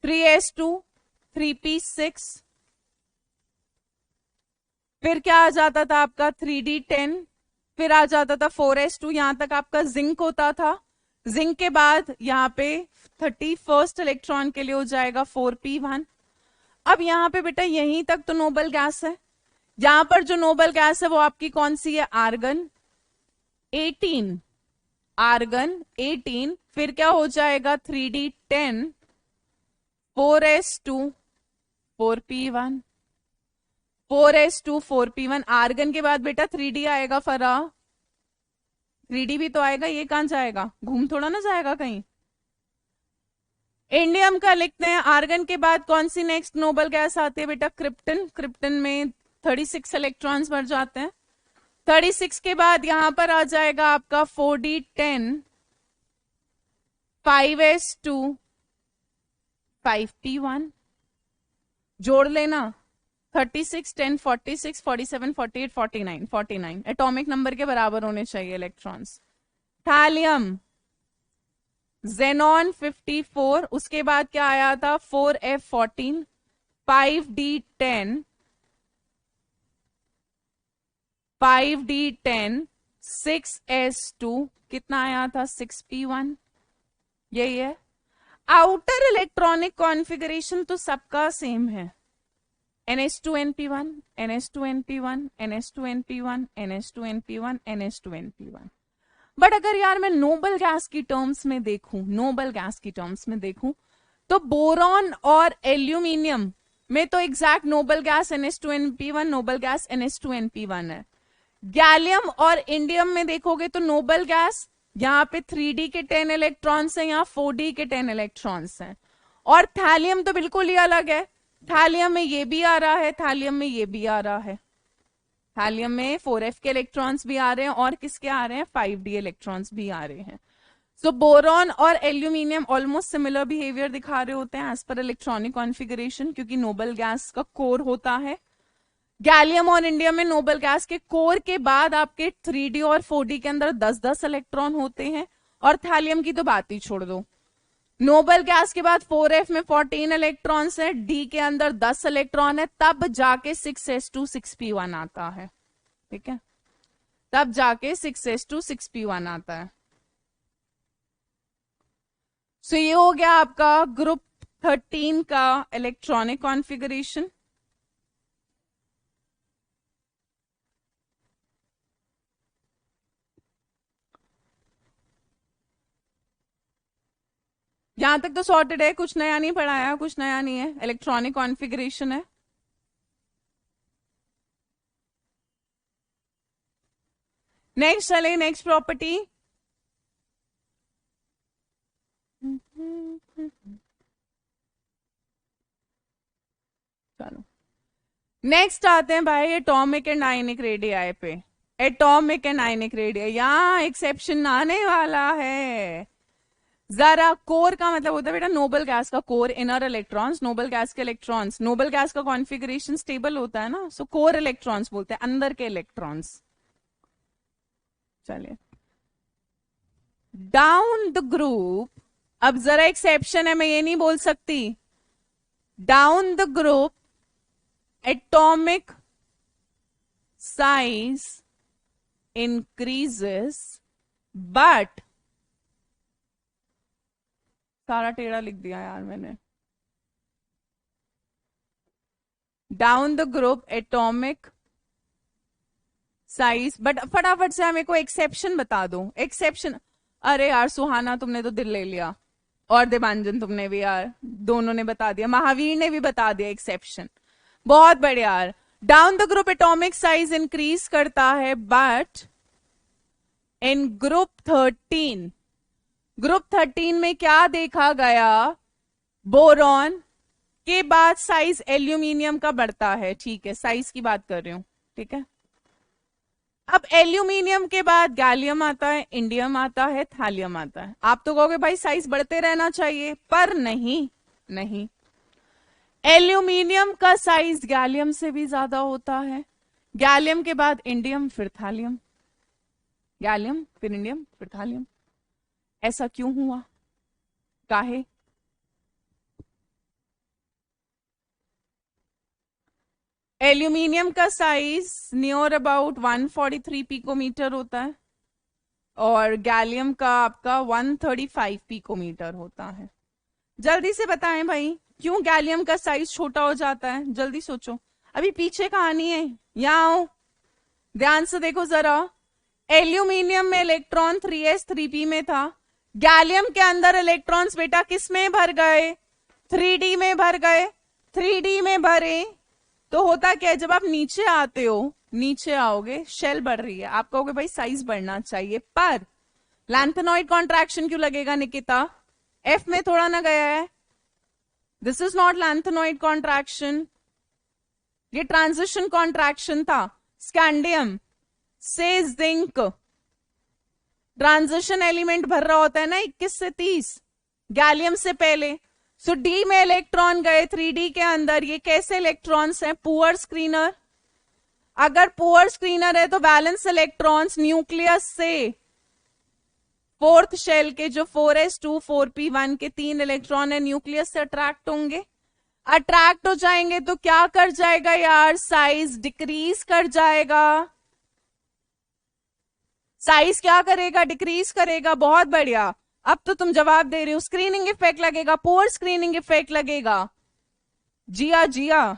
3s2 3p6, फिर क्या आ जाता था आपका 3d10, फिर आ जाता था 4s2, यहां तक आपका जिंक होता था। जिंक के बाद यहाँ पे 31st इलेक्ट्रॉन के लिए हो जाएगा 4p1। अब यहाँ पे बेटा यहीं तक तो नोबल गैस है, यहां पर जो नोबल गैस है वो आपकी कौन सी है, आर्गन 18, आर्गन 18। फिर क्या हो जाएगा 3d10 4s2 4p1, 4s2 4p1। Argon के बाद बेटा 3d आएगा, फरा 3d भी तो आएगा, ये कहां जाएगा, घूम थोड़ा ना जाएगा कहीं। इंडियम का लिखते हैं, आर्गन के बाद कौन सी नेक्स्ट नोबल गैस आती है बेटा, क्रिप्टन। क्रिप्टन में 36 इलेक्ट्रॉन्स भर जाते हैं। 36 के बाद यहां पर आ जाएगा आपका 4d10 5s2 5p1, जोड़ लेना 36 10 46 47 48 49 49 एटॉमिक नंबर के बराबर होने चाहिए इलेक्ट्रॉन्स। थैलियम जेनॉन 54, उसके बाद क्या आया था 4f14 5d10 5d10 6s2, कितना आया था 6p1, यही है। आउटर इलेक्ट्रॉनिक कॉन्फ़िगरेशन तो सबका सेम है, NH2NP1 NH2NP1 NH2NP1 NH2NP1 NH2NP1। But अगर यार मैं नोबल गैस की टर्म्स में देखूं, नोबल गैस की टर्म्स में देखूं, तो बोरॉन और एल्यूमिनियम में तो exact noble gas NH2NP1 noble gas NH2NP1 है। गैलियम और इंडियम में देखोगे तो नोबल गैस यहाँ पे 3d के 10 इलेक्ट्रॉन्स हैं, यहाँ 4d के 10 इलेक्ट्रॉन्स हैं। और थैलियम तो बिल्कुल ही अलग है, थैलियम में ये भी आ रहा है, थैलियम में ये भी आ रहा है। थैलियम में 4f के इलेक्ट्रॉन्स भी आ रहे हैं और किसके आ रहे हैं, 5d इलेक्ट्रॉन्स भी आ रहे हैं। सो बोरॉन और एल्यूमिनियम ऑलमोस्ट सिमिलर बिहेवियर दिखा रहे होते हैं एज पर इलेक्ट्रॉनिक कॉन्फ़िगरेशन, क्योंकि नोबल गैस का कोर होता है। गैलियम और इंडियम में नोबल गैस के कोर के बाद आपके 3d और 4d के अंदर 10-10 इलेक्ट्रॉन होते हैं, और थैलियम की तो बात ही छोड़ दो। नोबल गैस के बाद 4f में 14 इलेक्ट्रॉन्स है, d के अंदर 10 इलेक्ट्रॉन है, तब जाके 6s2 6p1 आता है, ठीक है, तब जाके 6s2 6p1 आता है। सो ये हो गया आपका ग्रुप 13 का इलेक्ट्रॉनिक कॉन्फ़िगरेशन। यहां तक तो सॉर्टेड है, कुछ नया नहीं पढ़ाया, कुछ नया नहीं है, इलेक्ट्रॉनिक कॉन्फ़िगरेशन है। नेक्स्ट चले, नेक्स्ट प्रॉपर्टी। चलो नेक्स्ट आते हैं भाई एटॉमिक एंड आयनिक रेडियाई पे। एटॉमिक एंड आयनिक रेडियाई, यहाँ एक्सेप्शन आने वाला है। जरा कोर का मतलब होता है बेटा नोबल गैस का core, inner electrons, noble gas के इलेक्ट्रॉन्स, नोबल गैस का कॉन्फ़िगरेशन स्टेबल होता है ना, सो कोर इलेक्ट्रॉन्स बोलते हैं, अंदर के इलेक्ट्रॉन्स। चलिए डाउन द ग्रुप, अब जरा एक्सेप्शन है, मैं ये नहीं बोल सकती। Down the group atomic size increases but, सारा टेढ़ा लिख दिया यार मैंने। Down the group atomic size, but फटाफट से हमें को एक्सेप्शन बता दो, एक्सेप्शन। अरे यार सुहाना तुमने तो दिल ले लिया, और देवांजन तुमने भी यार, दोनों ने बता दिया, महावीर ने भी बता दिया एक्सेप्शन, बहुत बढ़िया यार। Down the group atomic size increase करता है बट इन ग्रुप 13, ग्रुप 13 में क्या देखा गया, बोरॉन के बाद साइज एल्यूमिनियम का बढ़ता है, ठीक है, साइज की बात कर रही हूं, ठीक है। अब एल्यूमिनियम के बाद गैलियम आता है, इंडियम आता है, थैलियम आता है। आप तो कहोगे भाई साइज बढ़ते रहना चाहिए, पर नहीं, नहीं, एल्यूमिनियम का साइज गैलियम से भी ज्यादा होता है। गैलियम के बाद इंडियम फिर थैलियम, गैलियम फिर इंडियम फिर थैलियम। ऐसा क्यों हुआ, काहे? एल्यूमिनियम का साइज नियर अबाउट 143 पिकोमीटर होता है और गैलियम का आपका 135 पिकोमीटर होता है। जल्दी से बताएं भाई क्यों गैलियम का साइज छोटा हो जाता है, जल्दी सोचो, अभी पीछे कहानी है, यहां आओ, ध्यान से देखो जरा। एल्यूमिनियम में इलेक्ट्रॉन 3s 3p में था, गैलियम के अंदर इलेक्ट्रॉन्स बेटा किस में भर गए, 3d में भर गए। 3d में भरे तो होता क्या है, जब आप नीचे आते हो, नीचे आओगे, शेल बढ़ रही है, आप कहोगे भाई साइज बढ़ना चाहिए, पर लैंथेनॉइड कॉन्ट्रैक्शन क्यों लगेगा निकिता, एफ में थोड़ा ना गया है, this is not lanthanoid contraction, ये ट्रांजिशन कॉन्ट्रैक्शन था। स्कैंडियम से जिंक, ट्रांजिशन एलिमेंट भर रहा होता है ना 21 से 30, गैलियम से पहले। सो डी में इलेक्ट्रॉन गए 3d के अंदर, ये कैसे इलेक्ट्रॉन्स हैं, पुअर स्क्रीनर। अगर पुअर स्क्रीनर है तो वैलेंस इलेक्ट्रॉन्स न्यूक्लियस से फोर्थ शेल के जो 4s2 4p1 के 3 इलेक्ट्रॉन है न्यूक्लियस से अट्रैक्ट होंगे, अट्रैक्ट हो जाएंगे तो क्या कर जाएगा यार, साइज डिक्रीज कर जाएगा। साइज क्या करेगा, डिक्रीज करेगा, बहुत बढ़िया। अब तो तुम जवाब दे रहे हो, स्क्रीनिंग इफेक्ट लगेगा, पुअर स्क्रीनिंग इफेक्ट लगेगा, जिया जिया।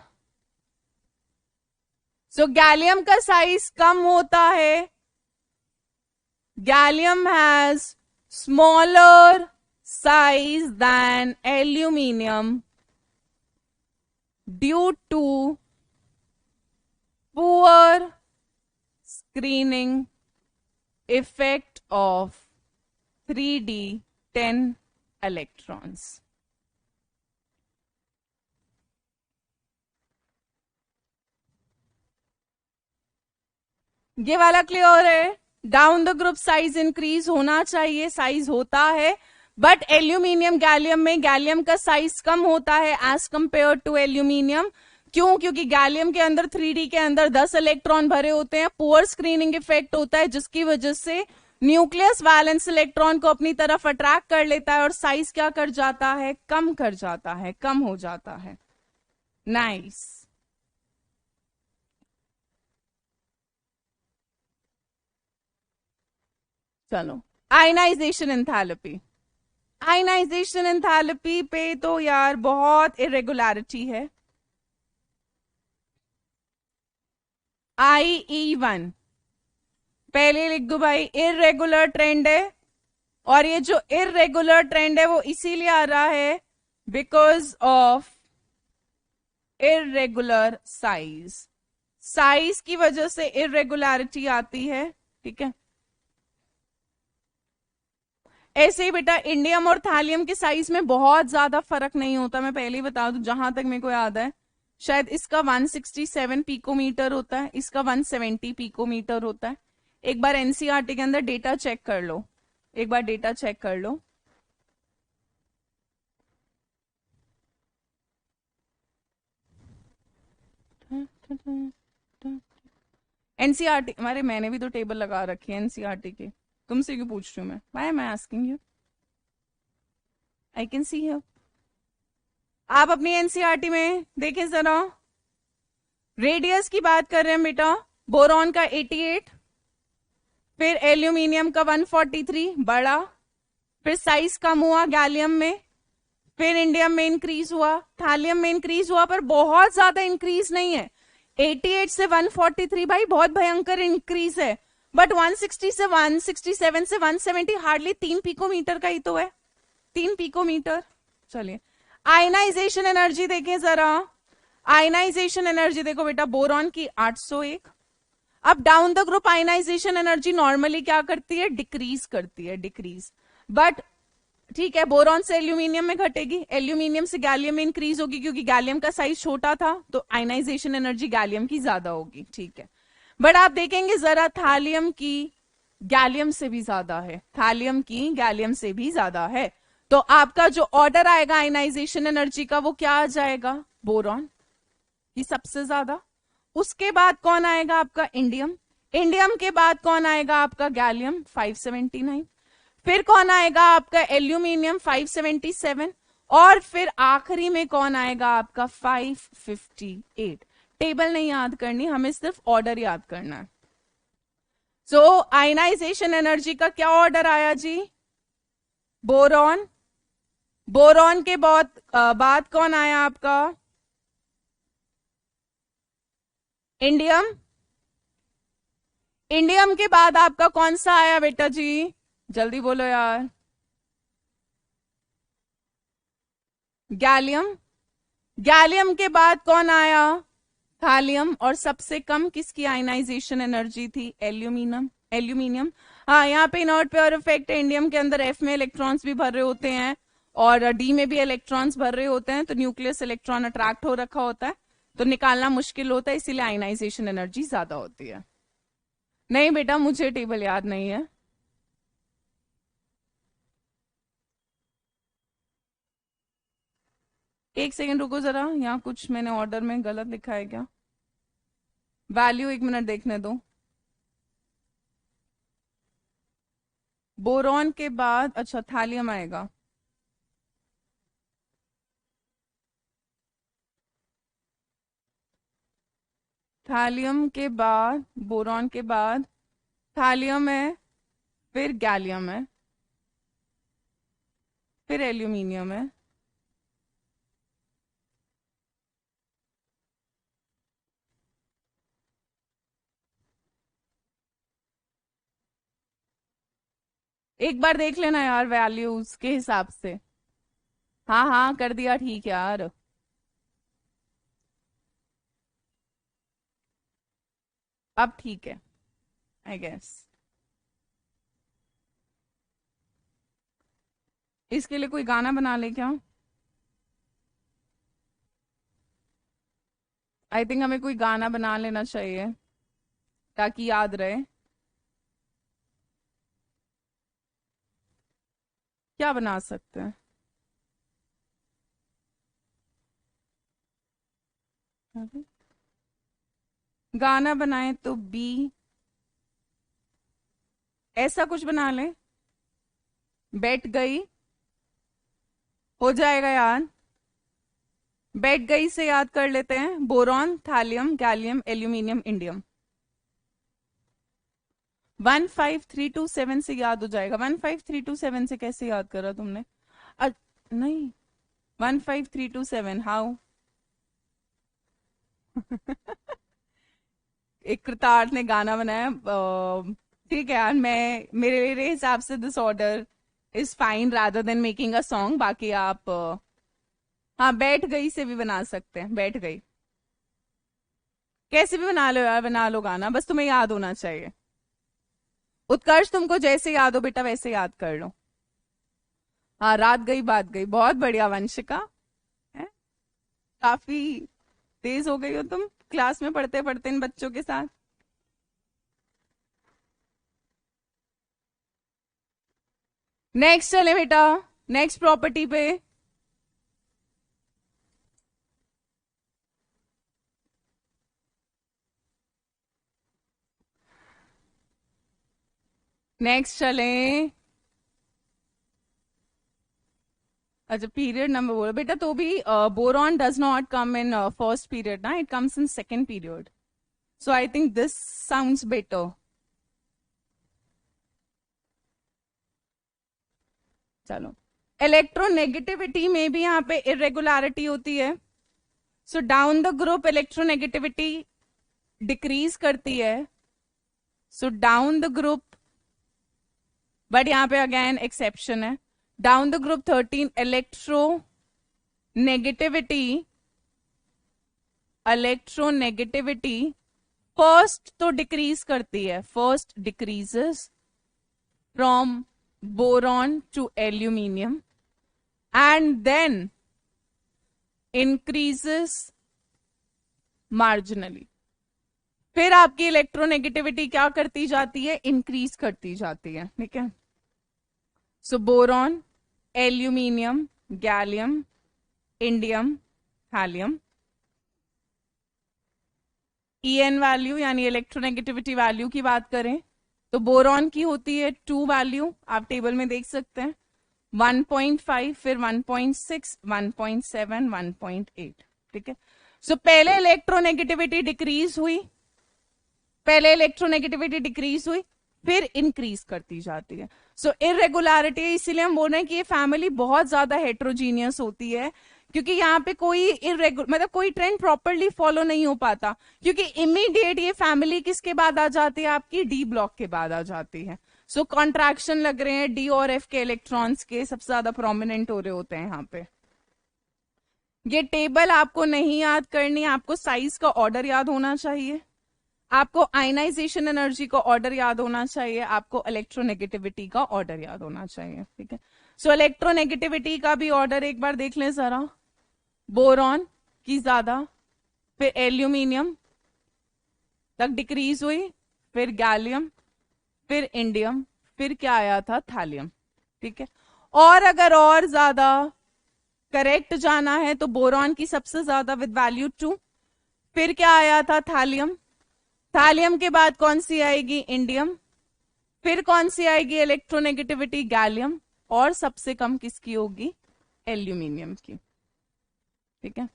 सो गैलियम का साइज कम होता है, gallium has smaller size than aluminium due to poor screening effect of 3d 10 electrons। ये वाला क्लियर है, down the group size increase होना चाहिए, साइज होता है, बट एल्यूमिनियम गैलियम में गैलियम का साइज कम होता है एज कंपेयर टू एल्यूमिनियम। क्यों, क्योंकि गैलियम के अंदर 3d के अंदर 10 इलेक्ट्रॉन भरे होते हैं, पुअर स्क्रीनिंग इफेक्ट होता है जिसकी वजह से न्यूक्लियस वैलेंस इलेक्ट्रॉन को अपनी तरफ अट्रैक्ट कर लेता है और साइज क्या कर जाता है, कम कर जाता है, कम हो जाता है। नाइस। चलो आयनाइजेशन एंथैल्पी, आयनाइजेशन एंथैल्पी पे तो यार बहुत इरेगुलरिटी है। IE1 पहले लिख दो भाई, इरेगुलर ट्रेंड है, और ये जो इरेगुलर ट्रेंड है वो इसीलिए आ रहा है because of irregular size. Size की वजह से इरेगुलरिटी आती है, ठीक है। ऐसे ही बेटा इंडियम और थालियम के साइज में बहुत ज्यादा फर्क नहीं होता, मैं पहले ही बता दूं, जहां तक मेरे को याद है शायद इसका 167 पिकोमीटर होता है, इसका 170 पिकोमीटर होता है। एक बार एनसीईआरटी के अंदर डेटा चेक कर लो, एक बार डेटा चेक कर लो। एनसीईआरटी हमारे, मैंने भी तो टेबल लगा रखी है एनसीईआरटी की, तुमसे क्यों पूछ रही हूँ मैं, why am I asking you, I can see here. आप अपनी एनसीईआरटी में देखें जरा, रेडियस की बात कर रहे हैं बेटा, बोरॉन का 88, फिर एल्यूमिनियम का 143 बड़ा, फिर साइज कम हुआ गैलियम में, फिर इंडियम में इंक्रीज हुआ, थालियम में इंक्रीज हुआ, पर बहुत ज्यादा इंक्रीज नहीं है। 88 से 143 भाई बहुत भयंकर इंक्रीज है, बट 160 से 167 से 170 हार्डली 3 पिकोमीटर का ही तो है, 3 पिकोमीटर। चलिए आयनाइजेशन एनर्जी देखें जरा, आयनाइजेशन एनर्जी देखो बेटा, बोरॉन की 801। अब down the group ionization energy normally क्या करती है, डिक्रीज करती है, डिक्रीज, बट ठीक है बोरॉन से एल्यूमिनियम में घटेगी, एल्यूमिनियम से गैलियम में इंक्रीज होगी, क्योंकि गैलियम का साइज छोटा था तो आयनाइजेशन एनर्जी गैलियम की ज्यादा होगी, ठीक है। बट आप देखेंगे जरा थालियम की गैलियम से भी ज्यादा है, थालियम की गैलियम से भी ज्यादा है, तो आपका जो ऑर्डर आएगा आयनाइजेशन एनर्जी का वो क्या आ जाएगा, बोरॉन की सबसे ज्यादा। उसके बाद कौन आएगा आपका, इंडियम, इंडियम के बाद कौन आएगा आपका, गैलियम 579, फिर कौन आएगा आपका एल्यूमिनियम 577, और फिर आखिरी में कौन आएगा आपका 558। टेबल नहीं याद करनी, हमें सिर्फ ऑर्डर याद करना है। सो आयनाइजेशन एनर्जी का क्या ऑर्डर आया जी, बोरॉन, बोरॉन के बाद कौन आया आपका, इंडियम, इंडियम के बाद आपका कौन सा आया बेटा जी, जल्दी बोलो यार, गैलियम, गैलियम के बाद कौन आया, थालियम, और सबसे कम किसकी आयनाइजेशन एनर्जी थी, एल्यूमिनियम, एल्यूमिनियम। हाँ यहाँ पे इनर्ट प्योर इफेक्ट है, इंडियम के अंदर एफ में इलेक्ट्रॉन्स भी भर रहे होते हैं और डी में भी इलेक्ट्रॉन्स भर रहे होते हैं, तो न्यूक्लियस इलेक्ट्रॉन अट्रैक्ट हो रखा होता है, तो निकालना मुश्किल होता है, इसीलिए आयनाइजेशन एनर्जी ज्यादा होती है। नहीं बेटा मुझे टेबल याद नहीं है। एक सेकंड रुको जरा, यहाँ कुछ मैंने ऑर्डर में गलत लिखा है क्या, वैल्यू एक मिनट देखने दो। बोरॉन के बाद अच्छा थालियम आएगा, थालियम के बाद, बोरॉन के बाद थालियम है, फिर गैलियम है, फिर एल्यूमिनियम है, एक बार देख लेना यार वैल्यूज के हिसाब से। हाँ हाँ कर दिया, ठीक है यार। अब ठीक है आई गेस। इसके लिए कोई गाना बना ले क्या, आई थिंक हमें कोई गाना बना लेना चाहिए ताकि याद रहे। क्या बना सकते हैं, गाना बनाए तो बी, ऐसा कुछ बना ले, बैठ गई, हो जाएगा यार, बैठ गई से याद कर लेते हैं, boron, thallium, gallium, aluminium, indium. 15327 से याद हो जाएगा, 15327 से कैसे याद करा तुमने, नहीं 15327 हाउ एक कृतार्थ ने गाना बनाया, ठीक है यार, मैं मेरे हिसाब से this order is fine rather than making a song. बाकी आप हाँ, बैठ गई से भी बना सकते हैं, बैठ गई कैसे भी बना लो यार, बना लो गाना, बस तुम्हें याद होना चाहिए। उत्कर्ष तुमको जैसे याद हो बेटा वैसे याद कर लो। हाँ, रात गई बात गई, बहुत बढ़िया वंशिका। है काफी तेज हो गई हो तुम क्लास में पढ़ते पढ़ते इन बच्चों के साथ। नेक्स्ट चले बेटा, नेक्स्ट प्रॉपर्टी पे। नेक्स्ट चले। अच्छा, पीरियड नंबर बोलो बेटा, तो भी boron does not come in first period ना, it comes in second period. So I think this sounds better. चलो, इलेक्ट्रोनेगेटिविटी में भी यहाँ पे इरेगुलरिटी होती है। So down the group electronegativity decrease करती है। So down the group, but यहाँ पे अगेन एक्सेप्शन है। Down the group 13 electronegativity first तो डिक्रीज करती है, first decreases from boron to aluminium and then increases marginally. फिर आपकी इलेक्ट्रोनेगेटिविटी क्या करती जाती है, इंक्रीज करती जाती है। ठीक है, so boron, aluminium, gallium, indium, thallium. En value यानी इलेक्ट्रोनेगेटिविटी वैल्यू की बात करें तो बोरॉन की होती है 2 वैल्यू, आप टेबल में देख सकते हैं, 1.5, फिर 1.6, 1.7, 1.8। ठीक है, सो पहले इलेक्ट्रोनेगेटिविटी डिक्रीज हुई, पहले इलेक्ट्रोनेगेटिविटी डिक्रीज हुई, फिर इंक्रीज करती जाती है। सो इरेगुलरिटी, इसीलिए हम बोल रहे हैं कि ये फैमिली बहुत ज्यादा हेट्रोजीनियस होती है, क्योंकि यहाँ पे कोई मतलब कोई ट्रेंड प्रॉपरली फॉलो नहीं हो पाता, क्योंकि इमीडिएट ये फैमिली किसके बाद आ जाती है, आपकी डी ब्लॉक के बाद आ जाती है। सो कॉन्ट्रैक्शन लग रहे हैं डी और एफ के इलेक्ट्रॉन्स के, सबसे ज्यादा प्रोमिनेंट हो रहे होते हैं यहाँ पे। ये टेबल आपको नहीं याद करनी, आपको साइज का ऑर्डर याद होना चाहिए, आपको आयनाइजेशन एनर्जी का ऑर्डर याद होना चाहिए, आपको इलेक्ट्रोनेगेटिविटी का ऑर्डर याद होना चाहिए। ठीक है, सो इलेक्ट्रोनेगेटिविटी का भी ऑर्डर एक बार देख लें जरा। बोरॉन की ज्यादा, फिर एल्यूमिनियम तक डिक्रीज हुई, फिर गैलियम, फिर इंडियम, फिर क्या आया था, थैलियम। ठीक है, और अगर और ज्यादा करेक्ट जाना है तो बोरॉन की सबसे ज्यादा विद वैल्यू 2, फिर क्या आया था, थैलियम। थैलियम के बाद कौन सी आएगी, इंडियम, फिर कौन सी आएगी इलेक्ट्रोनेगेटिविटी, गैलियम, और सबसे कम किसकी होगी, एल्यूमिनियम की। ठीक है,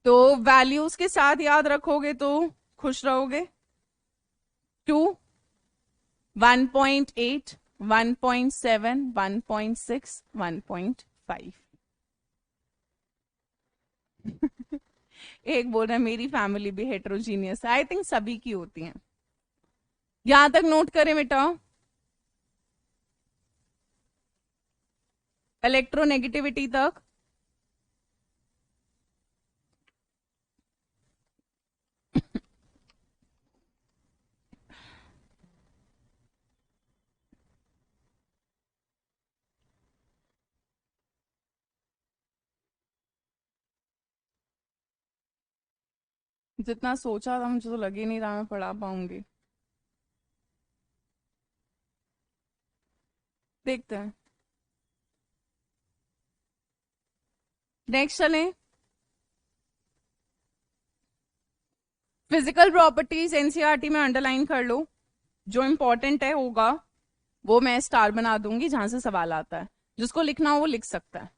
तो वैल्यूज के साथ याद रखोगे तो खुश रहोगे। 2, 1.8, 1.7, 1.6, 1.5। एक बोल रहा है मेरी फैमिली भी हेट्रोजीनियस है, आई थिंक सभी की होती है। यहां तक नोट करें बेटा, इलेक्ट्रोनेगेटिविटी तक। जितना सोचा था मुझे तो लग ही नहीं रहा मैं पढ़ा पाऊंगी, देखते हैं। नेक्स्ट चलें, फिजिकल प्रॉपर्टीज एनसीईआरटी में अंडरलाइन कर लो, जो इंपॉर्टेंट है होगा वो मैं स्टार बना दूंगी, जहां से सवाल आता है, जिसको लिखना हो वो लिख सकता है।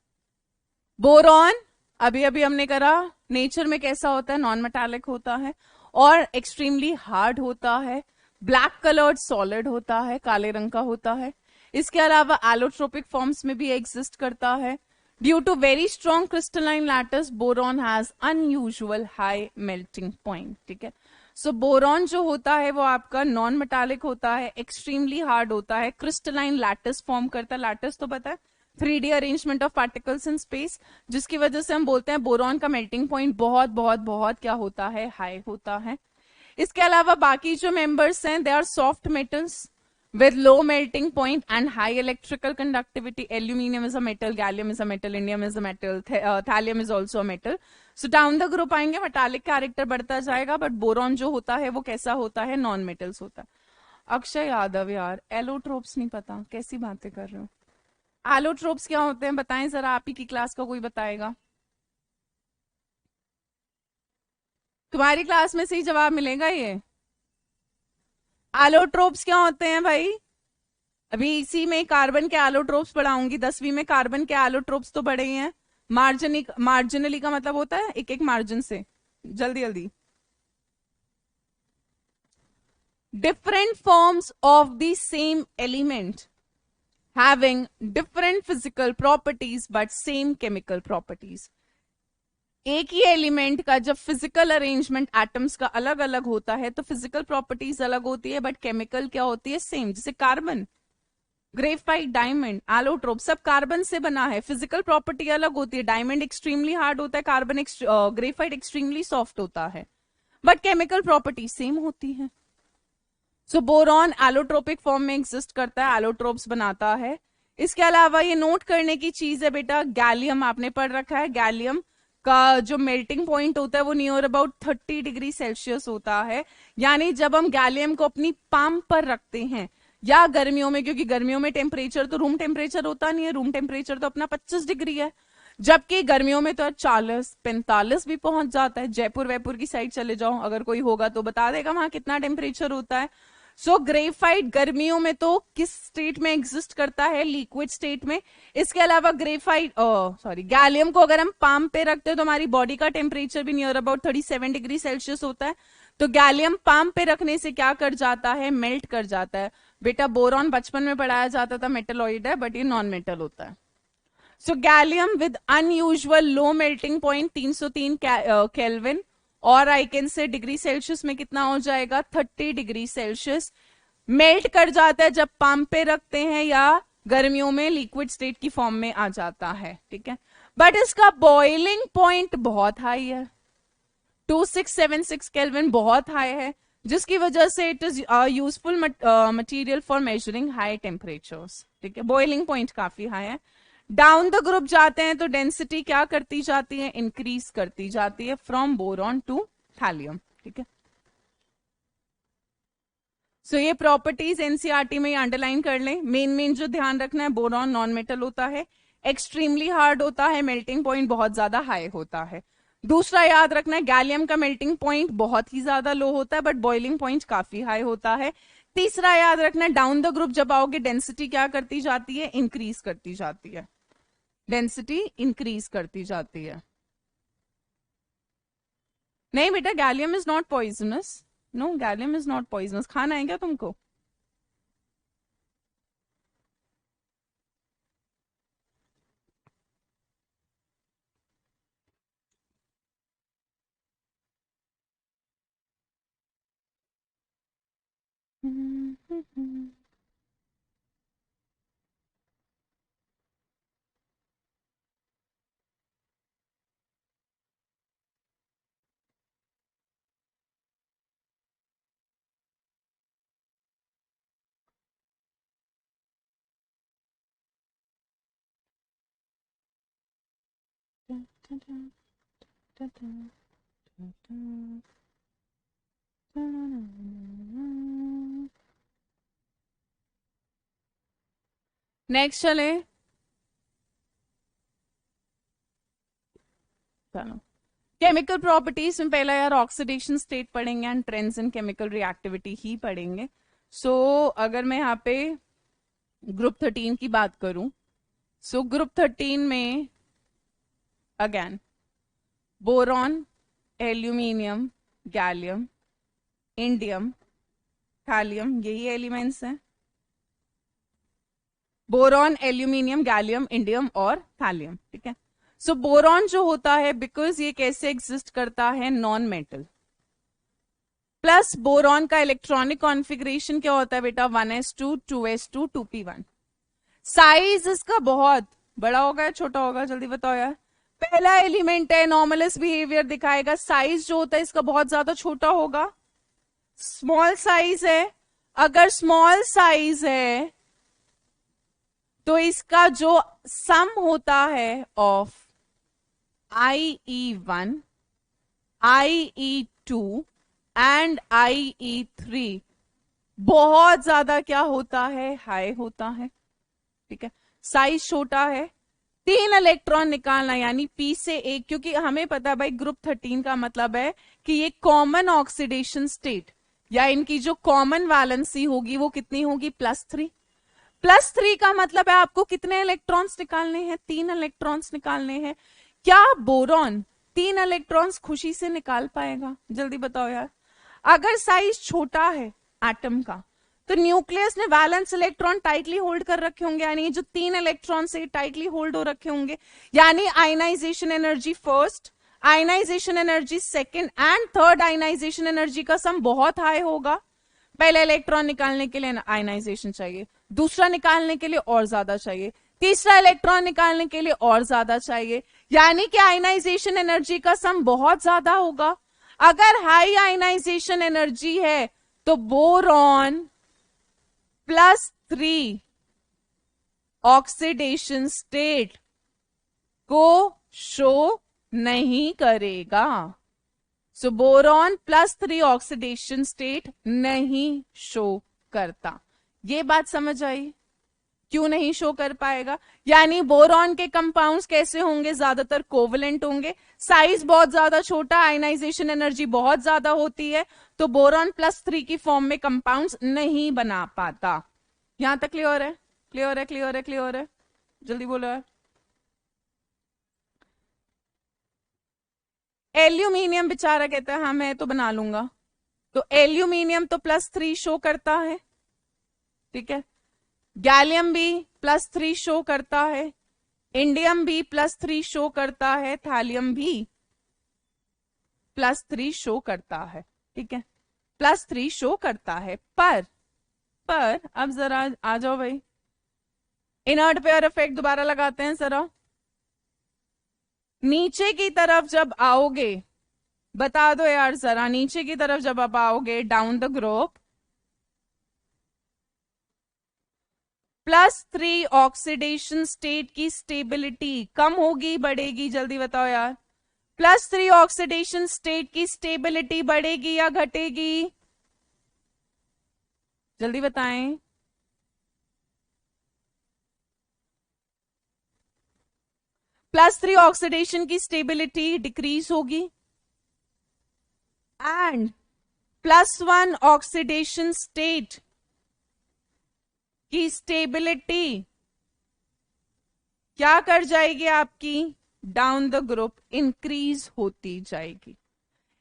बोरॉन अभी अभी हमने करा, नेचर में कैसा होता है, नॉन मेटालिक होता है और एक्सट्रीमली हार्ड होता है, ब्लैक कलर्ड सॉलिड होता है, काले रंग का होता है। इसके अलावा एलोट्रोपिक फॉर्म्स में भी एग्जिस्ट करता है। Due to very strong crystalline lattice, boron has unusual high melting point. ठीक है, सो बोरॉन जो होता है वो आपका नॉन मेटालिक होता है, एक्सट्रीमली हार्ड होता है, क्रिस्टलाइन लैटिस फॉर्म करता है। लैटिस तो पता है, 3D arrangement of particles in space, जिसकी वजह से हम बोलते हैं बोरॉन का मेल्टिंग पॉइंट बहुत बहुत बहुत क्या होता है, हाई होता है। इसके अलावा बाकी जो मेंबर्स हैं they are soft metals with low melting point and high electrical conductivity. Aluminium is a metal, gallium is a metal, indium is a metal, thallium is also a metal. So down the group आएंगे metallic character बढ़ता जाएगा, but boron जो होता है वो कैसा होता है, नॉन मेटल्स होता है। अक्षय यादव यार, एलोट्रोप्स नहीं पता, कैसी बातें कर रहे हो। एलोट्रोप्स क्या होते हैं बताएं जरा, आप ही की क्लास का कोई बताएगा। तुम्हारी क्लास में से ही जवाब मिलेगा ये। एलोट्रोप्स क्या होते हैं भाई? अभी इसी में कार्बन के एलोट्रोप्स पढ़ाऊंगी, 10वीं में कार्बन के एलोट्रोप्स तो पढ़े ही हैं। मार्जिनली का मतलब होता है एक एक मार्जिन से। जल्दी जल्दी। Different forms of the same element having different physical properties but same chemical properties. एक ही एलिमेंट का जब फिजिकल अरेंजमेंट एटम्स का अलग अलग होता है तो फिजिकल प्रॉपर्टीज अलग होती है, बट केमिकल क्या होती है, सेम। जैसे कार्बन, ग्रेफाइट, डायमंड, एलोट्रोप सब कार्बन से बना है, फिजिकल प्रॉपर्टी अलग होती है। डायमंड एक्सट्रीमली हार्ड होता है, कार्बन ग्रेफाइट एक्सट्रीमली सॉफ्ट होता है, बट केमिकल प्रॉपर्टी सेम होती है। सो बोरॉन एलोट्रोपिक फॉर्म में एग्जिस्ट करता है, एलोट्रोप्स बनाता है। इसके अलावा ये नोट करने की चीज है बेटा, गैलियम आपने पढ़ रखा है, गैलियम का जो मेल्टिंग पॉइंट होता है वो नियर अबाउट 30 डिग्री सेल्सियस होता है। यानी जब हम गैलियम को अपनी पाम पर रखते हैं या गर्मियों में, क्योंकि गर्मियों में टेम्परेचर तो रूम टेम्परेचर होता नहीं है, रूम टेम्परेचर तो अपना 25 डिग्री है, जबकि गर्मियों में तो 40-45 भी पहुंच जाता है। जयपुर वयपुर की साइड चले जाओ, अगर कोई होगा तो बता देगा वहां कितना टेम्परेचर होता है। सो ग्रेफाइट गर्मियों में तो किस स्टेट में एग्जिस्ट करता है, लिक्विड स्टेट में। इसके अलावा गैलियम को अगर हम पाम पे रखते हैं तो हमारी बॉडी का टेम्परेचर भी नियर अबाउट 37 डिग्री सेल्सियस होता है। तो गैलियम पाम पे रखने से क्या कर जाता है, मेल्ट कर जाता है। बेटा बोरॉन बचपन में पढ़ाया जाता था मेटलॉइड है, बट ये नॉन मेटल होता है। So gallium with unusual low melting point 303 kelvin, और I can say degree Celsius में कितना हो जाएगा, 30 डिग्री सेल्सियस। मेल्ट कर जाता है जब पाम पे रखते हैं या गर्मियों में लिक्विड स्टेट की फॉर्म में आ जाता है, ठीक है। बट इसका बॉइलिंग पॉइंट बहुत हाई है, 2676 केल्विन, बहुत हाई है, जिसकी वजह से it is useful material for measuring high temperatures, ठीक है। बॉइलिंग पॉइंट काफी हाई है। डाउन द ग्रुप जाते हैं तो डेंसिटी क्या करती जाती है, इंक्रीज करती जाती है, फ्रॉम बोरॉन टू थैलियम, ठीक है। सो ये प्रॉपर्टीज एनसीईआरटी में अंडरलाइन कर लें। मेन जो ध्यान रखना है, बोरॉन नॉन मेटल होता है, एक्सट्रीमली हार्ड होता है, मेल्टिंग पॉइंट बहुत ज्यादा हाई होता है। दूसरा याद रखना है, गैलियम का मेल्टिंग पॉइंट बहुत ही ज्यादा लो होता है, बट बॉइलिंग पॉइंट काफी हाई होता है। तीसरा याद रखना है, डाउन द ग्रुप जब आओगे डेंसिटी क्या करती जाती है, इंक्रीज करती जाती है, डेंसिटी इंक्रीज करती जाती है। नहीं बेटा, gallium is not poisonous, no gallium is not poisonous. खाना है क्या तुमको? नेक्स्ट चले, चलो केमिकल प्रॉपर्टीज में पहला यार ऑक्सीडेशन स्टेट पढ़ेंगे and trends in chemical reactivity ही पढ़ेंगे। सो अगर मैं यहाँ पे ग्रुप 13 की बात करूं, सो ग्रुप 13 में again boron, aluminium, gallium, indium, thallium, यही एलिमेंट्स हैं। बोरॉन, एल्यूमिनियम, गैलियम, इंडियम और थैलियम, ठीक है। सो बोरॉन जो होता है, बिकॉज ये कैसे एग्जिस्ट करता है, नॉन मेटल, प्लस बोरॉन का इलेक्ट्रॉनिक कॉन्फ़िगरेशन क्या होता है बेटा, 1s2 2s2 2p1। साइज इसका बहुत बड़ा होगा या छोटा होगा, जल्दी बताओ यार। पहला एलिमेंट है, नॉर्मलस बिहेवियर दिखाएगा, साइज जो होता है इसका बहुत ज्यादा छोटा होगा, स्मॉल साइज है। अगर स्मॉल साइज है तो इसका जो सम होता है of IE1 IE2 and IE3 बहुत ज्यादा क्या होता है, हाई होता है। ठीक है, साइज छोटा है, 3 इलेक्ट्रॉन निकालना यानी P से एक, क्योंकि हमें पता है भाई ग्रुप 13 का मतलब है कि ये कॉमन ऑक्सीडेशन स्टेट या इनकी जो कॉमन वैलेंसी होगी वो कितनी होगी, +3। +3 का मतलब है आपको कितने इलेक्ट्रॉन्स निकालने हैं, 3 इलेक्ट्रॉन्स निकालने हैं। क्या बोरॉन 3 इलेक्ट्रॉन्स खुशी से निकाल पाएगा, जल्दी बताओ यार। अगर साइज छोटा है एटम का तो न्यूक्लियस ने वैलेंस इलेक्ट्रॉन टाइटली होल्ड कर रखे होंगे, यानी जो 3 इलेक्ट्रॉन से टाइटली होल्ड हो रखे होंगे, यानी ionization energy first, ionization energy second and third ionization energy का सम बहुत हाई होगा। पहले इलेक्ट्रॉन निकालने के लिए आयनाइजेशन चाहिए, दूसरा निकालने के लिए और ज्यादा चाहिए, तीसरा इलेक्ट्रॉन निकालने के लिए और ज्यादा चाहिए, यानी कि आयनाइजेशन एनर्जी का सम बहुत ज्यादा होगा। अगर हाई आयनाइजेशन एनर्जी है तो बोरॉन +3 ऑक्सीडेशन स्टेट को शो नहीं करेगा। सो बोरॉन +3 ऑक्सीडेशन स्टेट नहीं शो करता। ये बात समझ आई, क्यों नहीं शो कर पाएगा। यानी बोरॉन के कंपाउंड्स कैसे होंगे, ज्यादातर कोवलेंट होंगे, साइज बहुत ज्यादा छोटा, आयनाइजेशन एनर्जी बहुत ज्यादा होती है, तो बोरॉन +3 की फॉर्म में कंपाउंड्स नहीं बना पाता। यहां तक क्लियर है, क्लियर है, क्लियर है, क्लियर है, जल्दी बोलो यार। एल्यूमिनियम बेचारा कहता है हाँ मैं तो बना लूंगा, तो एल्यूमिनियम तो +3 शो करता है, ठीक है। गैलियम भी +3 शो करता है, इंडियम भी +3 शो करता है, थैलियम भी +3 शो करता है, ठीक है, +3 शो करता है। पर अब जरा आ जाओ भाई, इनर्ट पेयर इफेक्ट दोबारा लगाते हैं जरा। नीचे की तरफ जब आओगे, बता दो यार जरा, नीचे की तरफ जब आप आओगे down the group, +3 oxidation state की स्टेबिलिटी कम होगी बढ़ेगी, जल्दी बताओ यार। +3 ऑक्सीडेशन स्टेट की स्टेबिलिटी बढ़ेगी या घटेगी, जल्दी बताएं। +3 ऑक्सीडेशन की स्टेबिलिटी डिक्रीज होगी एंड +1 ऑक्सीडेशन स्टेट की स्टेबिलिटी क्या कर जाएगी आपकी, डाउन द ग्रुप इंक्रीज होती जाएगी,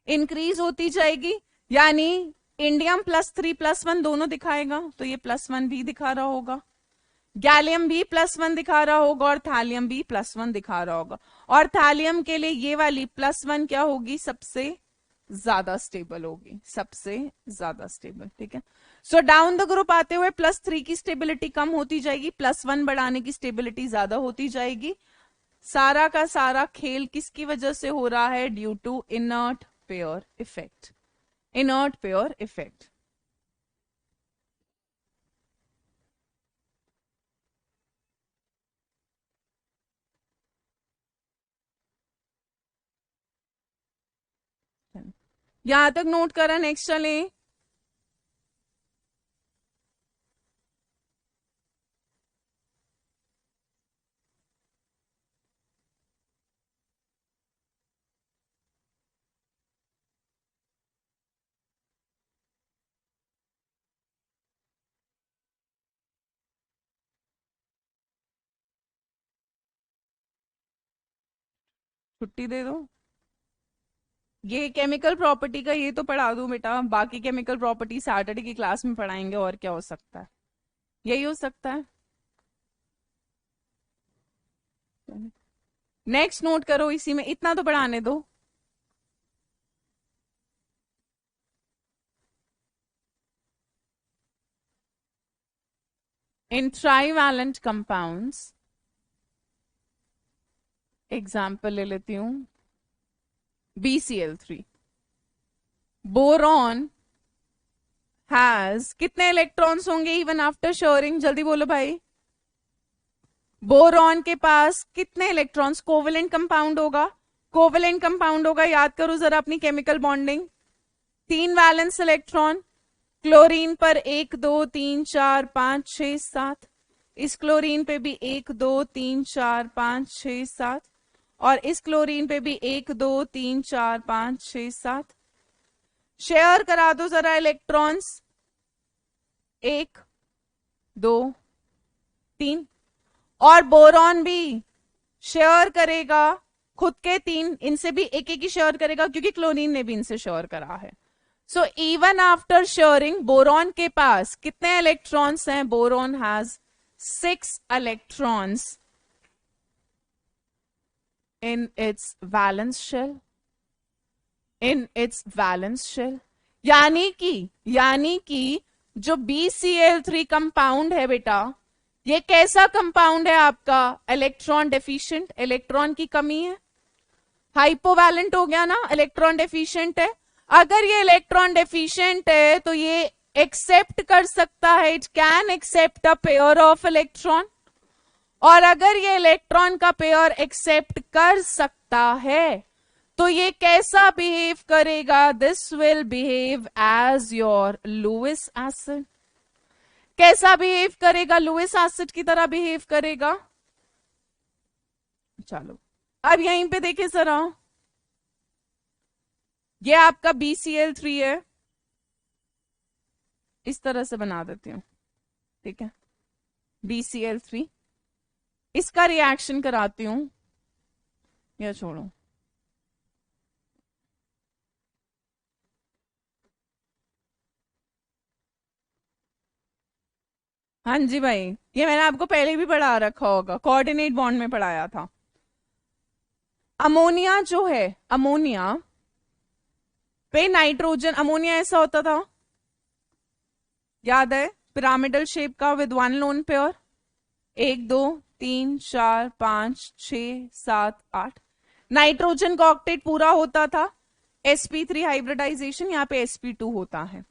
इंक्रीज होती जाएगी। यानी इंडियम +3 +1 दोनों दिखाएगा, तो ये +1 भी दिखा रहा होगा, गैलियम भी +1 दिखा रहा होगा और थैलियम भी +1 दिखा रहा होगा। और थैलियम के लिए ये वाली +1 क्या होगी, सबसे ज्यादा स्टेबल होगी, सबसे ज्यादा स्टेबल, ठीक है। सो डाउन द ग्रुप आते हुए +3 की स्टेबिलिटी कम होती जाएगी, +1 बढ़ाने की स्टेबिलिटी ज्यादा होती जाएगी। सारा का सारा खेल किसकी वजह से हो रहा है, due to inert pair effect, inert pair effect. यहां तक नोट करा, नेक्स्ट चले। छुट्टी दे दो, ये केमिकल प्रॉपर्टी का ये तो पढ़ा दूं बेटा, बाकी केमिकल प्रॉपर्टी सैटरडे की क्लास में पढ़ाएंगे, और क्या हो सकता है, यही हो सकता है। नेक्स्ट नोट करो, इसी में इतना तो पढ़ाने दो। इन ट्राईवैलेंट कंपाउंड्स, एग्जाम्पल ले लेती हूं, BCl3, बोरॉन हैज कितने इलेक्ट्रॉन्स होंगे इवन आफ्टर शेयरिंग? जल्दी बोलो भाई, बोरॉन के पास कितने इलेक्ट्रॉन्स? कोवेलेंट कंपाउंड होगा, कोवेलेंट कंपाउंड होगा, याद करो जरा अपनी chemical bonding, 3 valence electron, chlorine पर 1 2 3 4 5 6 7, इस क्लोरीन पे भी 1 2 3 4 5 6 7, और इस क्लोरीन पे भी 1 2 3 4 5 6 7। शेयर करा दो जरा इलेक्ट्रॉन्स, 1 2 3, और बोरॉन भी शेयर करेगा खुद के 3, इनसे भी एक एक ही शेयर करेगा क्योंकि क्लोरीन ने भी इनसे शेयर करा है। So even after sharing boron के पास कितने इलेक्ट्रॉन्स हैं? Boron has 6 electrons in its valence shell, in its valence shell। यानी कि जो BCl3 कंपाउंड है बेटा, ये कैसा कंपाउंड है आपका? इलेक्ट्रॉन डेफिशिएंट, इलेक्ट्रॉन की कमी है, हाइपोवैलेंट हो गया ना, इलेक्ट्रॉन डेफिशिएंट है। अगर ये इलेक्ट्रॉन डेफिशिएंट है तो ये एक्सेप्ट कर सकता है, it can accept a pair of electron, और अगर ये इलेक्ट्रॉन का पेयर एक्सेप्ट कर सकता है तो ये कैसा बिहेव करेगा? This will behave as your Lewis acid. कैसा बिहेव करेगा? लुईस एसिड की तरह बिहेव करेगा। चलो अब यहीं पे देखे जरा, ये आपका BCl3 है, इस तरह से बना देती हूं, ठीक है, BCl3, इसका रिएक्शन कराती हूं, या छोड़ो, हाँ जी भाई, ये मैंने आपको पहले भी पढ़ा रखा होगा, कोऑर्डिनेट बॉन्ड में पढ़ाया था। अमोनिया जो है, अमोनिया पे नाइट्रोजन, अमोनिया ऐसा होता था, याद है, पिरामिडल शेप का विद 1 लोन पेयर, 1 2 3 4 5 6 7 8, नाइट्रोजन का ऑक्टेट पूरा होता था, sp3 हाइब्रिडाइजेशन, यहाँ पे sp2 होता है।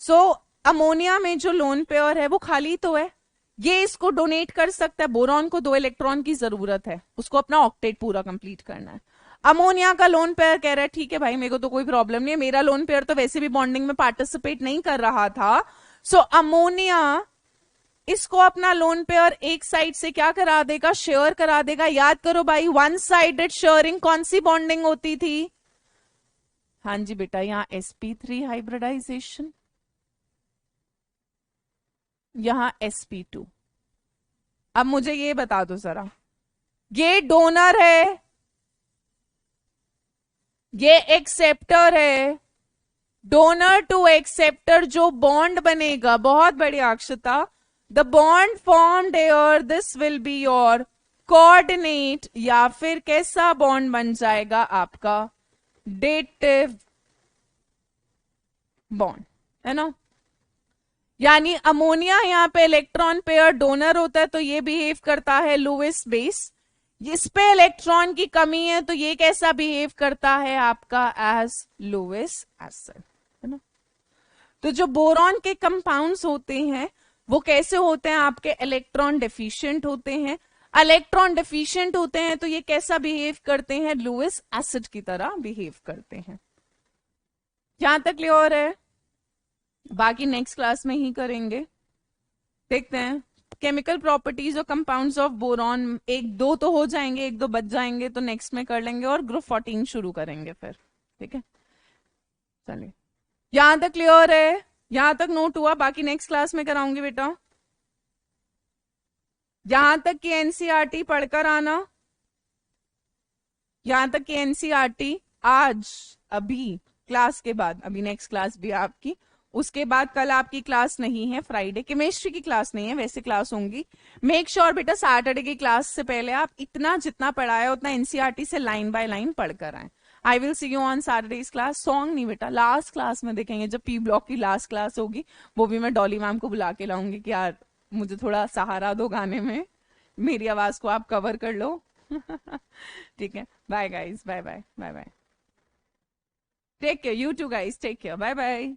सो अमोनिया में जो लोन पेयर है वो खाली तो है, ये इसको डोनेट कर सकता है, बोरॉन को 2 इलेक्ट्रॉन की जरूरत है, उसको अपना ऑक्टेट पूरा कंप्लीट करना है। अमोनिया का लोन पेयर कह रहा है ठीक है भाई, मेरे को तो कोई प्रॉब्लम नहीं है, मेरा लोन पेयर तो वैसे भी बॉन्डिंग में पार्टिसिपेट नहीं कर रहा था। सो अमोनिया इसको अपना लोन पेयर एक साइड से क्या करा देगा? शेयर करा देगा। याद करो भाई, 1 साइडेड शेयरिंग कौन सी बॉन्डिंग होती थी? हाँ जी बेटा, यहां sp3 हाइब्रिडाइजेशन, यहां sp2। अब मुझे ये बता दो जरा, ये डोनर है, ये एक्सेप्टर है, डोनर टू एक्सेप्टर जो बॉन्ड बनेगा, बहुत बढ़िया Akshata, the bond formed here, this will be your coordinate, या फिर कैसा बॉन्ड बन जाएगा आपका? डेटिव बॉन्ड, है ना। यानी अमोनिया यहाँ पे इलेक्ट्रॉन पेयर डोनर होता है तो ये बिहेव करता है लुईस बेस, इस पे इलेक्ट्रॉन की कमी है तो ये कैसा बिहेव करता है आपका? एज लुईस एसिड, है ना। तो जो बोरॉन के कंपाउंड्स होते हैं वो कैसे होते हैं आपके? इलेक्ट्रॉन डेफिशिएंट होते हैं। इलेक्ट्रॉन डेफिशिएंट होते हैं तो ये कैसा बिहेव करते हैं? लुईस एसिड की तरह बिहेव करते हैं। यहां तक क्लियर है? बाकी नेक्स्ट क्लास में ही करेंगे। देखते हैं केमिकल प्रॉपर्टीज और कंपाउंड्स ऑफ बोरॉन, 1-2 तो हो जाएंगे, 1-2 बच जाएंगे तो नेक्स्ट में कर लेंगे, और ग्रुप 14 शुरू करेंगे फिर, ठीक है। चलिए, यहां तक क्लियर है? यहां तक नोट हुआ? बाकी नेक्स्ट क्लास में कराऊंगी बेटा। यहां तक की एनसीईआरटी पढ़कर आना, यहां तक की एनसीईआरटी आज, अभी क्लास के बाद, अभी नेक्स्ट क्लास भी आपकी, उसके बाद कल आपकी क्लास नहीं है, फ्राइडे केमिस्ट्री की क्लास नहीं है, वैसे क्लास होंगी। मेक श्योर बेटा सैटरडे की क्लास से पहले आप इतना जितना पढ़ाया उतना एनसीईआरटी से लाइन बाय लाइन पढ़कर आए। I will see you on Saturdays class. Song नहीं बेटा, लास्ट क्लास में देखेंगे, जब पी ब्लॉक की लास्ट क्लास होगी वो भी मैं डॉली मैम को बुला के लाऊंगी कि यार मुझे थोड़ा सहारा दो गाने में, मेरी आवाज को आप कवर कर लो। ठीक है, bye guys, bye bye bye bye. Take care, you too guys, take care, bye bye.